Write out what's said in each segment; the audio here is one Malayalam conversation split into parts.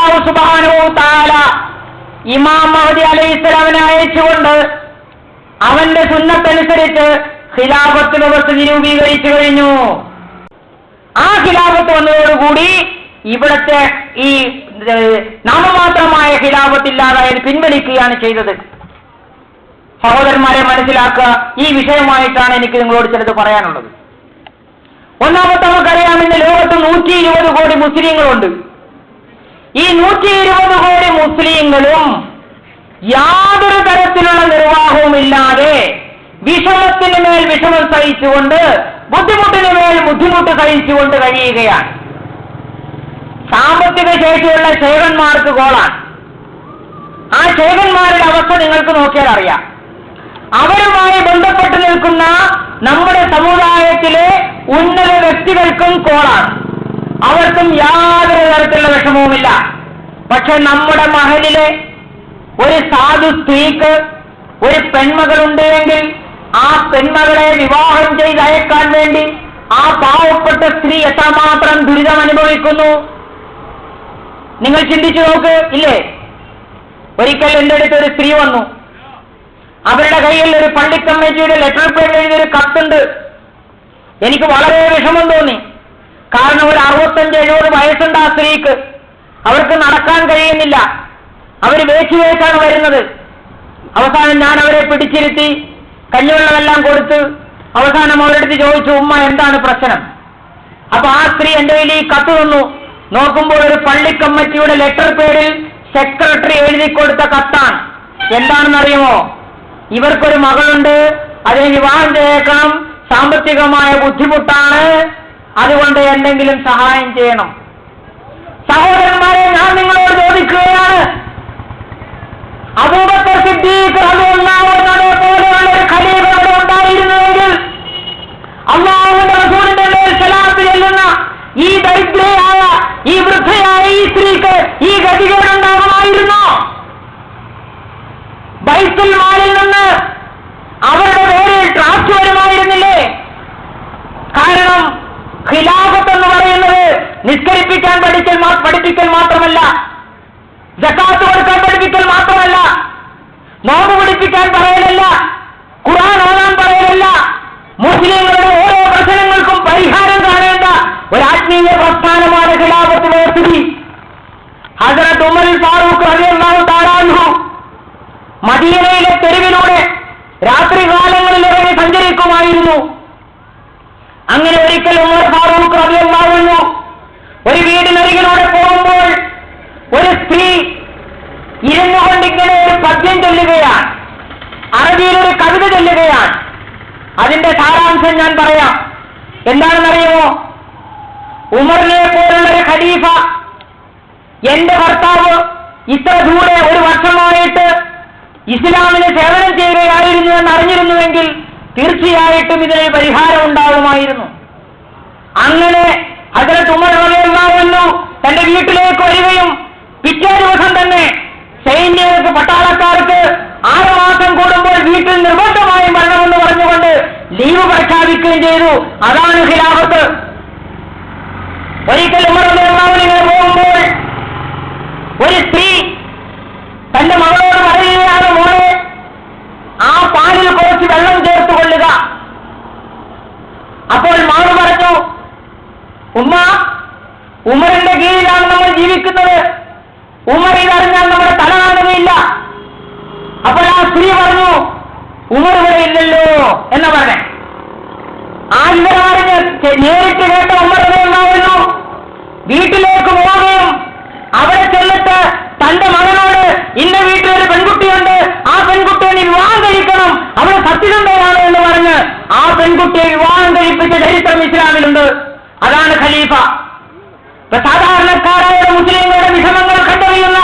അല്ലാഹു സുബ്ഹാനഹു വ തആല ഇമാം മഹ്ദി അലൈഹിസ്സലാമിനെ അയച്ചുകൊണ്ട് അവന്റെ സുന്നത്തനുസരിച്ച് ഖിലാഫത്ത് വ്യവസ്ഥ രൂപീകരിച്ചു കഴിഞ്ഞു. ആ ഖിലാഫത്ത് വന്നതോടുകൂടി ഇവിടത്തെ ഈ നാമമാത്രമായ ഖിലാഫത്ത് ഇല്ലാതായത് പിൻവലിക്കുകയാണ് ചെയ്തത്. സഹോദരന്മാരെ മനസ്സിലാക്കുക, ഈ വിഷയമായിട്ടാണ് എനിക്ക് നിങ്ങളോട് ചിലത് പറയാനുള്ളത്. ഒന്നാമത്തെ നമുക്കറിയാം, ഇന്ന് ലോകത്ത് 120 കോടി മുസ്ലിങ്ങളുണ്ട്. ഈ 120 കോടി മുസ്ലിങ്ങളും യാതൊരു തരത്തിലുള്ള നിർവാഹവുമില്ലാതെ വിഷമത്തിന് മേൽ വിഷമം സഹിച്ചുകൊണ്ട് ബുദ്ധിമുട്ടിന് മേൽ ബുദ്ധിമുട്ട് സഹിച്ചുകൊണ്ട് കഴിയുകയാണ്. സാമ്പത്തിക ശേഷിയുള്ള ശേഖന്മാർക്ക് ഗോളാണ്. ആ ശേഖന്മാരുടെ അവസ്ഥ നിങ്ങൾക്ക് നോക്കിയാൽ അറിയാം. അവരുമായി ബന്ധപ്പെട്ട് നിൽക്കുന്ന നമ്മുടെ സമുദായത്തിലെ ഉന്നത വ്യക്തികൾക്കും കോളാണ്. അവർക്കും യാതൊരു തരത്തിലുള്ള വിഷമവുമില്ല. പക്ഷെ നമ്മുടെ മഹലിലെ ഒരു സാധു സ്ത്രീക്ക് ഒരു പെൺമകളുണ്ട് എങ്കിൽ ആ പെൺമകളെ വിവാഹം ചെയ്ത് അയക്കാൻ വേണ്ടി ആ പാവപ്പെട്ട സ്ത്രീ എത്രമാത്രം ദുരിതം അനുഭവിക്കുന്നു നിങ്ങൾ ചിന്തിച്ചു നോക്ക്. ഇല്ലേ? ഒരിക്കൽ എൻ്റെ അടുത്ത് ഒരു സ്ത്രീ വന്നു. അവരുടെ കയ്യിൽ ഒരു പള്ളി കമ്മിറ്റിയുടെ ലെറ്റർ പേഡ് എഴുതിയൊരു കത്തുണ്ട്. എനിക്ക് വളരെ വിഷമം തോന്നി. കാരണം ഒരു 65-70 വയസ്സുണ്ട് ആ സ്ത്രീക്ക്. അവർക്ക് നടക്കാൻ കഴിയുന്നില്ല. അവർ വേച്ചാണ് വരുന്നത്. അവസാനം ഞാൻ അവരെ പിടിച്ചിരുത്തി കഞ്ഞിവെള്ളമെല്ലാം കൊടുത്ത് അവസാനം അവരുടെ അടുത്ത് ചോദിച്ചു, ഉമ്മ എന്താണ് പ്രശ്നം? അപ്പൊ ആ സ്ത്രീ എൻ്റെ കയ്യിൽ ഈ കത്ത് തന്നു. നോക്കുമ്പോൾ ഒരു പള്ളി കമ്മിറ്റിയുടെ ലെറ്റർ പേഡിൽ സെക്രട്ടറി എഴുതി കൊടുത്ത കത്താണ്. എന്താണെന്നറിയുമോ? ഇവർക്കൊരു മകളുണ്ട്, അതിനെ വിവാഹം ചെയ്യണം, സാമ്പത്തികമായ ബുദ്ധിമുട്ടാണ്, അതുകൊണ്ട് എന്തെങ്കിലും സഹായം ചെയ്യണം. സഹോദരന്മാരെ, ഞാൻ നിങ്ങളോട് ചോദിക്കുകയാണ്, അബൂബക്കർ സിദ്ദീഖ് റളിയല്ലാഹു അൻഹു പോലെയുള്ള ഒരു ഖലീഫ ഇവിടെ ഉണ്ടായിരുന്നുവെങ്കിൽ അല്ലാഹുവിന്റെ റസൂലിന്റെ മേൽ സലാത്ത് ചെല്ലുന്ന ഈ ദരിദ്രയായ ഈ വൃദ്ധയായ ഈ സ്ത്രീക്ക് ഈ ഗതികേടുണ്ടാകുമായിരുന്നോ? ബൈത്തുൽ മാലിൽ നിന്ന് അവരുടെ പേരിൽ ട്രാസ്റ്റ് വരുമായിരുന്നില്ലേ? കാരണം ഖിലാഫത്ത് എന്ന് പറയുന്നത് നിസ്കരിപ്പിക്കാൻ പഠിപ്പിക്കൽ മാത്രമല്ല, സകാത്ത് കൊടുക്കാൻ പഠിപ്പിക്കൽ മാത്രമല്ല, നോമ്പ് പിടിപ്പിക്കാൻ പറയലല്ല, ഖുർആൻ ഓതാൻ പറയലല്ല, മുസ്ലിങ്ങളുടെ ഓരോ പ്രശ്നങ്ങൾക്കും പരിഹാരം കാണേണ്ട ഒരു ആത്മീയ പ്രസ്ഥാനമാണ് ഖിലാഫത്ത് വ്യവസ്ഥിതി. ഹസ്രത്ത് ഉമർ ഫാറൂഖ് റളിയല്ലാഹു തആല അൻഹു മദീനയിലെ തെരുവിലൂടെ രാത്രികാലങ്ങളിൽ ഇറങ്ങി സഞ്ചരിക്കുമായിരുന്നു. അങ്ങനെ ഒരിക്കൽ ഉമർ ഫാറൂഖ് റളിയല്ലാഹു അൻഹു ഒരു വീടിനരികിലൂടെ പോകുമ്പോൾ ഒരു സ്ത്രീ ഇരുന്നു കൊണ്ടിങ്ങനെ ഒരു പദ്യം ചൊല്ലുകയാണ്, അറബിയിൽ ഒരു കവിത ചൊല്ലുകയാണ്. അതിന്റെ സാരാംശം ഞാൻ പറയാം. എന്താണെന്നറിയുമോ? ഉമറിനെ പോലുള്ള ഒരു ഖലീഫ, എന്റെ ഭർത്താവ് ഇത്ര ദൂരെ 1 വർഷമായിട്ട് ഇസ്ലാമിന് സേവനം ചെയ്യുകയായിരുന്നു എന്ന് അറിഞ്ഞിരുന്നുവെങ്കിൽ തീർച്ചയായിട്ടും ഇതിനൊരു പരിഹാരം ഉണ്ടാകുമായിരുന്നു. അങ്ങനെ ഹദ്റത്ത് ഉമർ റളിയല്ലാഹു അൻഹു തന്റെ വീട്ടിലേക്ക് വരികയും പിറ്റേ ദിവസം തന്നെ സൈന്യർക്ക്, പട്ടാളക്കാർക്ക് 6 മാസം കൂടുമ്പോൾ വീട്ടിൽ നിർബന്ധമായും വരണമെന്ന് പറഞ്ഞുകൊണ്ട് ലീവ് പ്രഖ്യാപിക്കുകയും ചെയ്തു. അതാണ് ഖിലാഫത്ത്. ഒരിക്കൽ ഉമർ റളിയല്ലാഹു അൻഹു ഇങ്ങനെ പോകുമ്പോൾ ഒരു സ്ത്രീ തന്റെ മകളോട് പറയുകയാണ്, മോളെ ആ പാലിൽ കുറച്ച് വെള്ളം ചേർത്ത് കൊള്ളുക. അപ്പോൾ മകൾ പറഞ്ഞു, ഉമ്മ, ഉമറിന്റെ കീഴിലാണ് നമ്മൾ ജീവിക്കുന്നത്, ഉമർ ഇതറിഞ്ഞാൽ നമ്മുടെ തല കാണുകയില്ല. അപ്പോൾ ആ സ്ത്രീ പറഞ്ഞു, ഉമർ ഇവിടെ ഇല്ലല്ലോ എന്ന് പറഞ്ഞേ. ആ ഇവരറിഞ്ഞ് നേരിട്ട് കേട്ട ഉമർ ഉണ്ടാവുന്നു വീട്ടിലേക്ക് പോവുകയും അവിടെ ചെന്നിട്ട് തന്റെ മകനോട്, ഇന്ന വീട്ടിലൊരു പെൺകുട്ടിയുണ്ട്, ആ പെൺകുട്ടിയെ നീ വിവാഹം കഴിക്കണം, അവളെ സത്യസന്ധയാണ് എന്ന് പറഞ്ഞ് ആ പെൺകുട്ടിയെ വിവാഹം കഴിപ്പിച്ച ചരിത്രം ഇസ്ലാമിലുണ്ട്. അതാണ് ഖലീഫ. സാധാരണക്കാരായ മുസ്ലിങ്ങളുടെ വിഷമങ്ങൾ കണ്ടറിയുന്ന,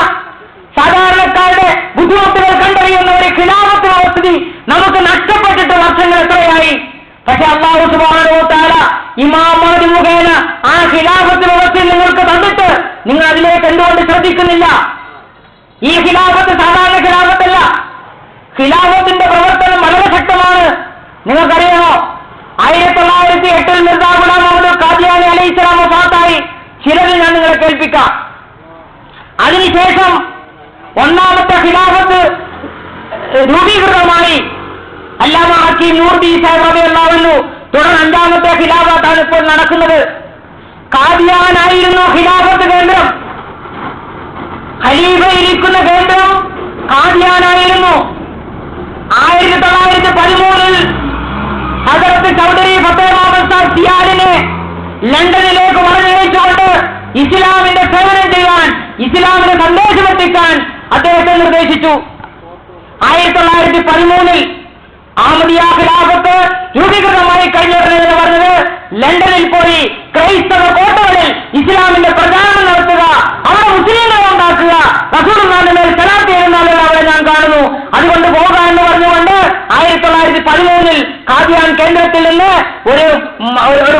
സാധാരണക്കാരുടെ ബുദ്ധിമുട്ടുകൾ കണ്ടറിയുന്ന ഒരു ഖിലാഫത്ത് വ്യവസ്ഥിതി നമുക്ക് നഷ്ടപ്പെട്ടിട്ട് വർഷങ്ങൾ എത്രയായി. പക്ഷെ അല്ലാഹു സുബ്ഹാനഹു വ തആല ഇമാം മഹ്ദി മുഖേന ആ ഖിലാഫത്ത് വ്യവസ്ഥയിൽ നിങ്ങൾക്ക് തന്നിട്ട് നിങ്ങൾ അതിലേക്ക് എന്തുകൊണ്ട് ശ്രദ്ധിക്കുന്നില്ല? ഈ ഖിലാഫത്ത് സാധാരണ ഖിലാഫത്തല്ല. ഖിലാഫത്തിന്റെ പ്രവർത്തനം വളരെ ശക്തമാണ്. നിങ്ങൾക്കറിയാമോ, 1908 മിർസാ ഗുലാം മുഹമ്മദ് ഖാദിയാനി അലൈഹിസ്സലാം വഫാത്തായി. ചിലത് ഞാൻ നിങ്ങളെ കേൾപ്പിക്കാം. അതിന് അതിനുശേഷം ഒന്നാമത്തെ ഖിലാഫത്ത് രൂപീകൃതമായി. അല്ലാമ ഹക്കീം നൂർദി സാഹിബ് റളിയല്ലാഹു അൻഹു. തുടർന്ന് അഞ്ചാമത്തെ ഖിലാഫത്താണ് ഇപ്പോൾ നടക്കുന്നത്. ഖാദിയാനായിരുന്നു ഖിലാഫത്ത് കേന്ദ്രം. ഖലീഫ ഇരിക്കുന്ന കേന്ദ്രം ഖാദിയാനായിരുന്നു. 1913 ഹദരത്ത് ചൗധരി ഫത്തേഹ് മുഹമ്മദ് സാഹിബ് സിയാലിനെ ലണ്ടനിലേക്ക് പറഞ്ഞയച്ചുകൊണ്ട് ഇസ്ലാമിന്റെ സേവനം ചെയ്യാൻ, ഇസ്ലാമിന്റെ സന്ദേശം എത്തിക്കാൻ അദ്ദേഹത്തെ നിർദ്ദേശിച്ചു. 1913 അഹമ്മദിയ ഖിലാഫത്ത് രൂപീകൃതമായി കഴിഞ്ഞിരുന്നതെന്ന് പറഞ്ഞത് ലണ്ടനിൽ പോയി ക്രൈസ്തവ കോട്ടകളിൽ ഇസ്ലാമിന്റെ പ്രചാരണം നടത്തുക, അവിടെ മുസ്ലിങ്ങളെ ഉണ്ടാക്കുക, റസൂലുള്ളാഹിന്റെ മേൽ സലാത്ത് ചെയ്യുന്ന അവിടെ ഞാൻ കാണുന്നു, അതുകൊണ്ട് പോകാം എന്ന് പറഞ്ഞുകൊണ്ട് 1913 ഖാദിയാൻ കേന്ദ്രത്തിൽ നിന്ന് ഒരു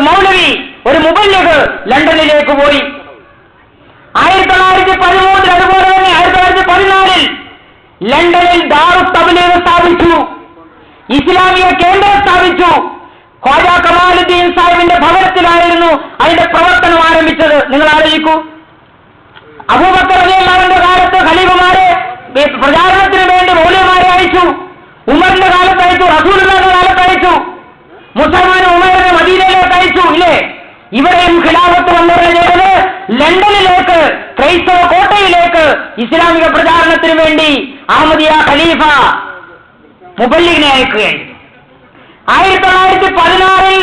മൗലവി, ഒരു മുബല്ലിഗ് ലണ്ടനിലേക്ക് പോയി. 1913 അതുപോലെ തന്നെ 1914 ലണ്ടനിൽ ദാറുൽ തബ്ലീഗ് സ്ഥാപിച്ചു, ഇസ്ലാമിക കേന്ദ്രം സ്ഥാപിച്ചു. ഖ്വാജ കമാലുദ്ദീൻ സാഹിബിന്റെ ഭവനത്തിലായിരുന്നു അതിന്റെ പ്രവർത്തനം ആരംഭിച്ചത്. നിങ്ങൾ ആലോചിക്കൂ, അബൂബക്കർ റളിയല്ലാഹുവിന്റെ കാലത്ത് ഖലീഫമാരെ പ്രചാരണത്തിന് വേണ്ടി മൗലവിമാരെ അയച്ചു, ഉമറിന്റെ കാലത്ത് അയച്ചു, റസൂലുള്ളാഹിന്റെ കാലത്ത് അയച്ചു, മുസൽമാൻ ഉമറിനെ മദീനയിലേക്ക് അയച്ചു. ഇല്ലേ? ഇവിടെയും ഖിലാഫത്ത് വന്നുകഴിഞ്ഞത് ലണ്ടനിലേക്ക്, ക്രൈസ്തവ കോട്ടയിലേക്ക് ഇസ്ലാമിക പ്രചാരണത്തിന് വേണ്ടി അഹമ്മദിയ ഖലീഫ മുബല്ലിഗിനെ അയക്കുകയായി. 1916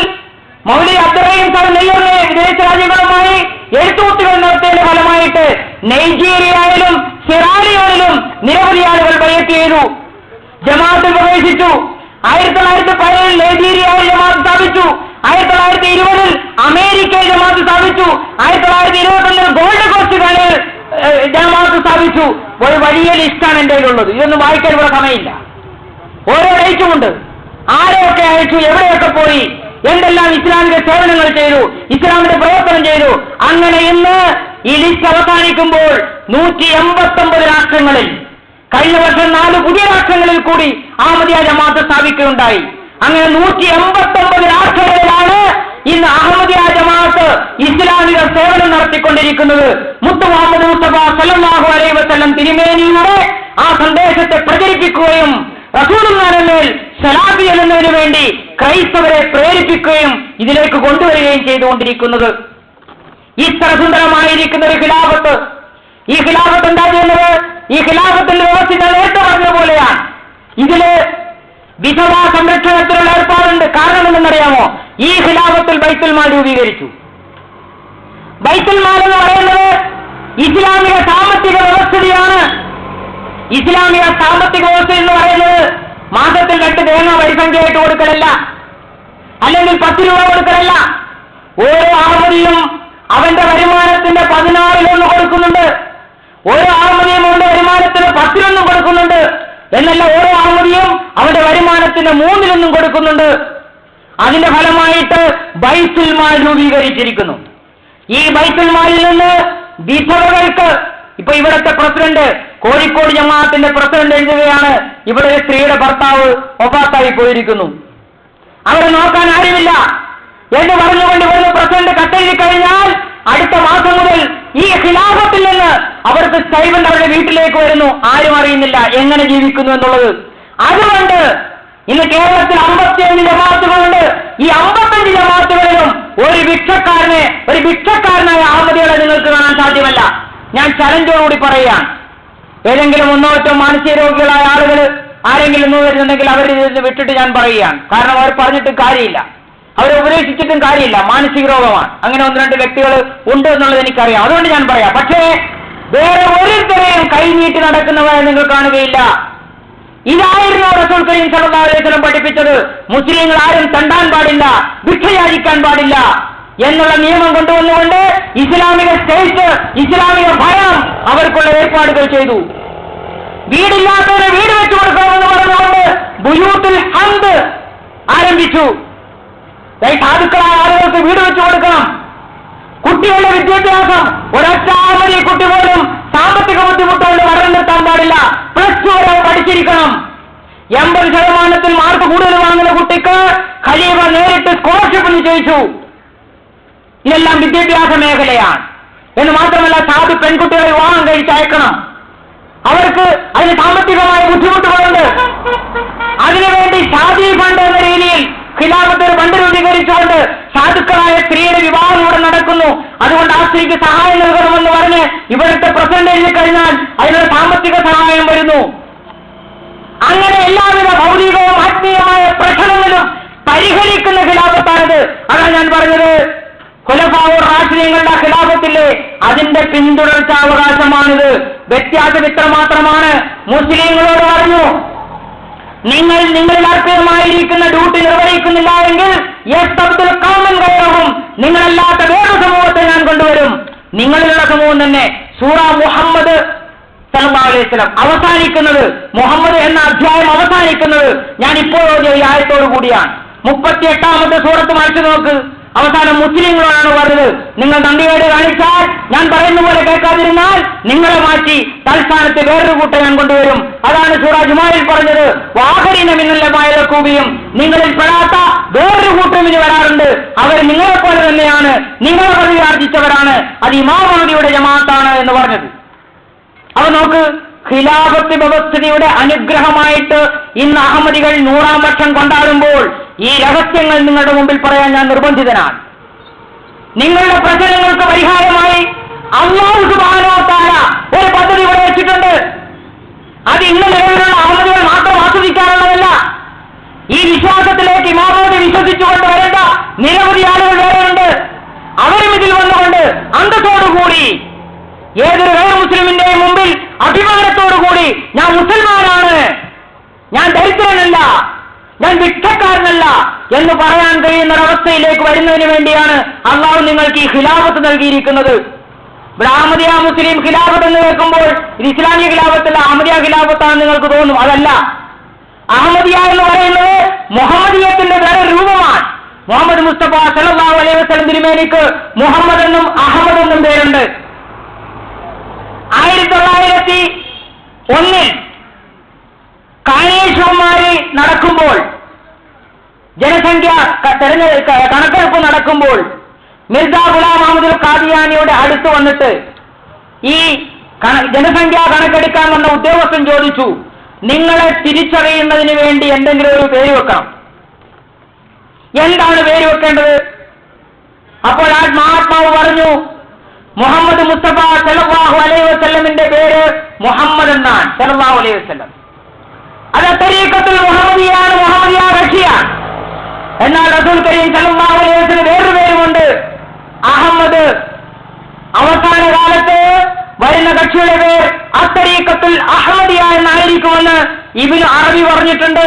മൗലവി അബ്ദുറഹീം സാഹിബ് നെയ്യറിനെ വിദേശ രാജ്യങ്ങളുമായി എഴുത്തുകുത്തുകൾ നടത്തിയതിന്റെ ഫലമായിട്ട് നൈജീരിയയിലും സിറാലിയോണിലും നിരവധി ആളുകൾ ബൈഅത്ത് ചെയ്തു, ജമാഅത്തിൽ പ്രവേശിച്ചു. 1917 നൈജീരിയയിൽ ജമാഅത്ത് സ്ഥാപിച്ചു. 1920 അമേരിക്കയിൽ ജമാഅത്ത് സ്ഥാപിച്ചു. 1921 ഗോൾഡ് കോസ്റ്റുകളിൽ ജമാഅത്ത് സ്ഥാപിച്ചു. ഒരു വലിയ ലിസ്റ്റാണ് എന്റെ കയ്യിലുള്ളത്. ഇതൊന്നും വായിക്കാൻ ഇവിടെ സമയമില്ല. ഓരോ ഡേറ്റുമുണ്ട്, ആരെയൊക്കെ അയച്ചു, എവിടെയൊക്കെ പോയി, എന്തെല്ലാം ഇസ്ലാമിക സേവനങ്ങൾ ചെയ്തു, ഇസ്ലാമിന്റെ പ്രവർത്തനം ചെയ്തു. അങ്ങനെ ഇന്ന് ഈ ലിസ്റ്റ് അവസാനിക്കുമ്പോൾ 189 രാഷ്ട്രങ്ങളിൽ, കഴിഞ്ഞ വർഷം 4 പുതിയ രാഷ്ട്രങ്ങളിൽ കൂടി അഹമ്മദിയ ജമാഅത്ത് സ്ഥാപിക്കുകയുണ്ടായി. അങ്ങനെ 189 രാഷ്ട്രങ്ങളിലാണ് ഇന്ന് അഹമ്മദിയ ജമാഅത്ത് ഇസ്ലാമിക സേവനം നടത്തിക്കൊണ്ടിരിക്കുന്നത്. മുത്ത് മുഹമ്മദ് മുസ്തഫ സല്ലല്ലാഹു അലൈഹി വസല്ലം തിരുമേനിയുടെ ആ സന്ദേശത്തെ പ്രചരിപ്പിക്കുകയും റസൂലുള്ളാഹിന്റെ മേൽ സലാത്ത് ചെയ്യുന്നതിന് വേണ്ടി ക്രൈസ്തവരെ പ്രേരിപ്പിക്കുകയും ഇതിലേക്ക് കൊണ്ടുവരികയും ചെയ്തുകൊണ്ടിരിക്കുന്നത്. ഇത്ര സുന്ദരമായിരിക്കുന്ന ഒരു ഖിലാഫത്ത്, ഈ ഖിലാഫത്ത് എന്താ ചെയ്യുന്നത്? ഈ ഖിലാഫത്തിന്റെ വ്യവസ്ഥ ഞാൻ നേരത്തെ പറഞ്ഞ പോലെയാണ്. ഇതില് വിധവാ സംരക്ഷണത്തിനുള്ള ഏർപ്പാടുണ്ട്. കാരണം എന്തെന്നറിയാമോ? ഈ ഖിലാഫത്തിൽ ബൈത്തുൽ മാൽ രൂപീകരിച്ചു. ബൈത്തുൽ മാൽ എന്ന് പറയുന്നത് ഇസ്ലാമിക സാമ്പത്തിക വ്യവസ്ഥയാണ്. ഇസ്ലാമിക സാമ്പത്തിക വ്യവസ്ഥ എന്ന് പറയുന്നത് മാസത്തിൽ 2 തേങ്ങ വരിസംഖ്യയായിട്ട് കൊടുക്കലല്ല, അല്ലെങ്കിൽ 10 രൂപ കൊടുക്കലല്ല. ഓരോ അഹമ്മദിയും അവന്റെ വരുമാനത്തിന്റെ 16 കൊടുക്കുന്നുണ്ട്. ഓരോ അഹമ്മദിയും അവന്റെ വരുമാനത്തിന് 10 കൊടുക്കുന്നുണ്ട്. എന്നല്ല, ഓരോ അഹമ്മദിയും അവന്റെ വരുമാനത്തിന് 3 കൊടുക്കുന്നുണ്ട്. അതിന്റെ ഫലമായിട്ട് ബൈത്തുൽ മാൽ രൂപീകരിച്ചിരിക്കുന്നു. ഈ ബൈത്തുൽ മാലിൽ നിന്ന് വിധവകൾക്ക്, ഇപ്പൊ ഇവിടുത്തെ പ്രസിഡന്റ്, കോഴിക്കോട് ജമാഅത്തിന്റെ പ്രസിഡന്റ് എഴുതുകയാണ്, ഇവിടെ ഒരു സ്ത്രീയുടെ ഭർത്താവ് വഫാത്തായി പോയിരിക്കുന്നു, അവരെ നോക്കാൻ ആരുമില്ല എന്ന് പറഞ്ഞുകൊണ്ട് ഇവിടുന്ന് പ്രസിഡന്റ് കത്തെഴുതി കഴിഞ്ഞാൽ അടുത്ത മാസം മുതൽ ഈ ഖിലാഫത്തിൽ നിന്ന് അവർക്ക് സ്റ്റൈഫൻഡ് അവരുടെ വീട്ടിലേക്ക് വരുന്നു. ആരും അറിയുന്നില്ല എങ്ങനെ ജീവിക്കുന്നു എന്നുള്ളത്. അതുകൊണ്ട് ഇന്ന് കേരളത്തിൽ 55 ജമാഅത്തുകളുണ്ട്. ഈ 55 ജമാഅത്തുകളിലും ഒരു ഭിക്ഷക്കാരനായ അഹമ്മദികളെ നിങ്ങൾക്ക് കാണാൻ സാധ്യമല്ല. ഞാൻ ചലഞ്ചോടുകൂടി പറയുകയാണ്, ഏതെങ്കിലും 1-2 മാനസിക രോഗികളായ ആളുകൾ ആരെങ്കിലും ഒന്ന് വരുന്നുണ്ടെങ്കിൽ അവരിൽ നിന്ന് വിട്ടിട്ട് ഞാൻ പറയുകയാണ്. കാരണം അവർ പറഞ്ഞിട്ടും കാര്യമില്ല, അവരെ ഉപദേശിച്ചിട്ടും കാര്യമില്ല, മാനസിക രോഗമാണ്. അങ്ങനെ 1-2 വ്യക്തികൾ ഉണ്ട് എന്നുള്ളത് എനിക്കറിയാം, അതുകൊണ്ട് ഞാൻ പറയാം. പക്ഷേ വേറെ ഓരോരുത്തരെയും കൈനീട്ടി നടക്കുന്നവരെ നിങ്ങൾ കാണുകയില്ല. ഇതായിരുന്നു റസൂൽ കരീം സല്ലല്ലാഹു അലൈഹി വസല്ലം പഠിപ്പിച്ചത്. മുസ്ലിങ്ങൾ ആരും തണ്ടാൻ പാടില്ല, ഭിക്ഷയാചിക്കാൻ പാടില്ല എന്നുള്ള നിയമം കൊണ്ടുവന്നുകൊണ്ട് ഇസ്ലാമിക സ്റ്റേറ്റ്, ഇസ്ലാമിക ഭയം അവർക്കുള്ള ഏർപ്പാടുകൾ ചെയ്തു. വീടില്ലാത്തവരെ വീട് വെച്ചു കൊടുക്കണമെന്ന് പറഞ്ഞുകൊണ്ട് ബുയൂത്തുൽ ഹംദ് ആരംഭിച്ചു. സാധുക്കളായ ആളുകൾക്ക് വീട് വെച്ചു കൊടുക്കണം. കുട്ടികളുടെ വിദ്യാഭ്യാസം, ഒരൊറ്റ ആമതി കുട്ടി പോലും സാമ്പത്തിക ബുദ്ധിമുട്ടുകൊണ്ട് പഠനം നിർത്താൻ പാടില്ല. +2 വരെ പഠിച്ചിരിക്കണം. 80% മാർക്ക് കൂടുതൽ വാങ്ങുന്ന കുട്ടിക്ക് ഖലീഫ നേരിട്ട് സ്കോളർഷിപ്പ് നിശ്ചയിച്ചു. ഇതെല്ലാം വിദ്യാഭ്യാസ മേഖലയാണ്. എന്ന് മാത്രമല്ല സാധു പെൺകുട്ടികളെ വിവാഹം കഴിച്ചയക്കണം. അവർക്ക് അതിന് സാമ്പത്തികമായ ബുദ്ധിമുട്ടുകളുണ്ട്. അതിനുവേണ്ടി ഷാദി ഫണ്ട് എന്ന രീതിയിൽ ഖിലാഫത്ത് ഒരു ഫണ്ട് രൂപീകരിച്ചുകൊണ്ട് സാധുക്കളായ സ്ത്രീയുടെ വിവാഹം ഇവിടെ നടക്കുന്നു. അതുകൊണ്ട് ആ സ്ത്രീക്ക് സഹായം നൽകണമെന്ന് പറഞ്ഞ് ഇവിടുത്തെ പ്രസിഡന്റ് എഴുതി കഴിഞ്ഞാൽ അതിനുള്ള സാമ്പത്തിക സഹായം വരുന്നു. അങ്ങനെ എല്ലാവിധ ഭൗതികവും ആത്മീയമായ പ്രശ്നങ്ങളും പരിഹരിക്കുന്ന ഖിലാഫത്താണിത്. അതാണ് ഞാൻ പറഞ്ഞത്, ഖുലഫാഉർ റാഷിദീങ്ങളുടെ ഖിലാഫത്തിലെ അതിന്റെ പിന്തുടർച്ചാവകാശമാണിത്. വ്യത്യാസം ഇത്ര മാത്രമാണ്. മുസ്ലിങ്ങളോട് പറഞ്ഞു, നിങ്ങളിൽ അർപ്പിതമായിരിക്കുന്ന ഡ്യൂട്ടി നിർവഹിക്കുന്നില്ല എങ്കിൽ നിങ്ങളല്ലാത്ത വേറൊരു സമൂഹത്തെ ഞാൻ കൊണ്ടുവരും. നിങ്ങളിലുള്ള സമൂഹം തന്നെ. സൂറ മുഹമ്മദ് സല്ലല്ലാഹു അലൈഹി വസല്ലം അവസാനിക്കുന്നത്, മുഹമ്മദ് എന്ന അധ്യായം അവസാനിക്കുന്നത് ഞാൻ ഇപ്പോൾ ഈ ആയത്തോടു കൂടിയാണ്. 38-ാമത്തെ സൂറത്ത് മറിച്ചു നോക്ക്. അവസാനം മുസ്ലിങ്ങളോടാണ് പറഞ്ഞത്, നിങ്ങൾ നന്ദികേട് കാണിച്ചാൽ, ഞാൻ പറയുന്ന പോലെ കേൾക്കാതിരുന്നാൽ നിങ്ങളെ മാറ്റി തൽസ്ഥാനത്ത് വേറൊരു കൂട്ടം ഞാൻ കൊണ്ടുവരും. അതാണ് സൂറ ജുമായിൽ പറഞ്ഞത്, വാഹരീന മിനല്ലമായ കൂബിയും, നിങ്ങളിൽ പെടാത്ത വേറൊരു കൂട്ടം ഇനി വരാറുണ്ട്. അവർ നിങ്ങളെപ്പോലെ തന്നെയാണ്, നിങ്ങളെ പദവി ആർജിച്ചവരാണ്, അത് ഇമാം മഹ്ദിയുടെ ജമാഅത്താണ് എന്ന് പറഞ്ഞത്. അവ നോക്ക്, ഖിലാഫത്ത് വ്യവസ്ഥയുടെ അനുഗ്രഹമായിട്ട് ഇന്ന് അഹമ്മദികൾ 100-ാം വർഷം കൊണ്ടാടുമ്പോൾ ഈ രഹസ്യങ്ങൾ നിങ്ങളുടെ മുമ്പിൽ പറയാൻ ഞാൻ നിർബന്ധിതനാണ്. നിങ്ങളുടെ പ്രശ്നങ്ങൾക്ക് പരിഹാരമായി അല്ലാഹു സുബ്ഹാനഹു വ തആല ഒരു പദ്ധതി ഇവിടെ വെച്ചിട്ടുണ്ട്. അത് ഇന്ന് നിലവിലുള്ള അഹമ്മദികൾ മാത്രം ആസ്വദിക്കാനുള്ളതല്ല. ഈ വിശ്വാസത്തിലേക്ക് ഇമാമോട് വിശ്വസിച്ചുകൊണ്ട് വരേണ്ട നിരവധി ആളുകൾ വേറെയുണ്ട്. അവരും ഇതിൽ വന്നുകൊണ്ട് അന്തത്തോടുകൂടി ഏതൊരു വേറെ മുസ്ലിമിന്റെയും മുമ്പിൽ അഭിമാനത്തോടുകൂടി ഞാൻ മുസൽമാനാണ്, ഞാൻ ദരിദ്രനല്ല, ഞാൻ ഭിക്ഷക്കാരനല്ല എന്ന് പറയാൻ കഴിയുന്ന ഒരവസ്ഥയിലേക്ക് വരുന്നതിന് വേണ്ടിയാണ് അള്ളാഹു നിങ്ങൾക്ക് ഈ ഖിലാഫത്ത് നൽകിയിരിക്കുന്നത്. ഇവിടെ അഹമ്മദിയ മുസ്ലിം ഖിലാഫത്ത് എന്ന് കേൾക്കുമ്പോൾ ഇത് ഇസ്ലാമിക ഖിലാഫത്തല്ല, അഹമ്മദിയ ഖിലാഫത്താണെന്ന് നിങ്ങൾക്ക് തോന്നും. അതല്ല, അഹമ്മദിയ എന്ന് പറയുന്നത് മുഹമ്മദിയത്തിന്റെ വേറെ രൂപമാണ്. മുഹമ്മദ് മുസ്തഫ സല്ലല്ലാഹു അലൈഹി വസല്ലം തിരുമേനിക്ക് മുഹമ്മദ് എന്നും അഹമ്മദ് എന്നും പേരുണ്ട്. 1901 കാനേശ്വരന്മാര് നടക്കുമ്പോൾ, ജനസംഖ്യ കണക്കെടുപ്പ് നടക്കുമ്പോൾ മിർസാ ഗുലാം അഹമ്മദ് ഖാദിയാനിയുടെ അടുത്ത് വന്നിട്ട് ഈ ജനസംഖ്യ കണക്കെടുക്കാൻ വന്ന ഉദ്യോഗസ്ഥൻ ചോദിച്ചു, നിങ്ങളെ തിരിച്ചറിയുന്നതിന് വേണ്ടി എന്തെങ്കിലും ഒരു പേര് വെക്കണം. എന്താണ് പേര് വെക്കേണ്ടത്? അപ്പോൾ ആ മഹാത്മാവ് പറഞ്ഞു, മുഹമ്മദ് മുസ്തഫ സല്ലല്ലാഹു അലൈഹി വസല്ലമിന്റെ പേര് മുഹമ്മദ് എന്നാണ്. സല്ലല്ലാഹു അലൈഹി വസല്ലം അത് തരീഖത്തുൽ മുഹമ്മദിയാണ്, മുഹമ്മദിയ കക്ഷിയാണ്. എന്നാൽ റസൂൽ കരീം സല്ലല്ലാഹു അലൈഹി വസല്ലം വേറൊരു പേരുമുണ്ട്, അഹമ്മദ്. അവസാന കാലത്ത് വരുന്ന കക്ഷിയുടെ പേര് അത്തരീഖത്തുൽ അഹമ്മദിയ എന്നായിരിക്കുമെന്ന് ഇബ്നു അറബി പറഞ്ഞിട്ടുണ്ട്.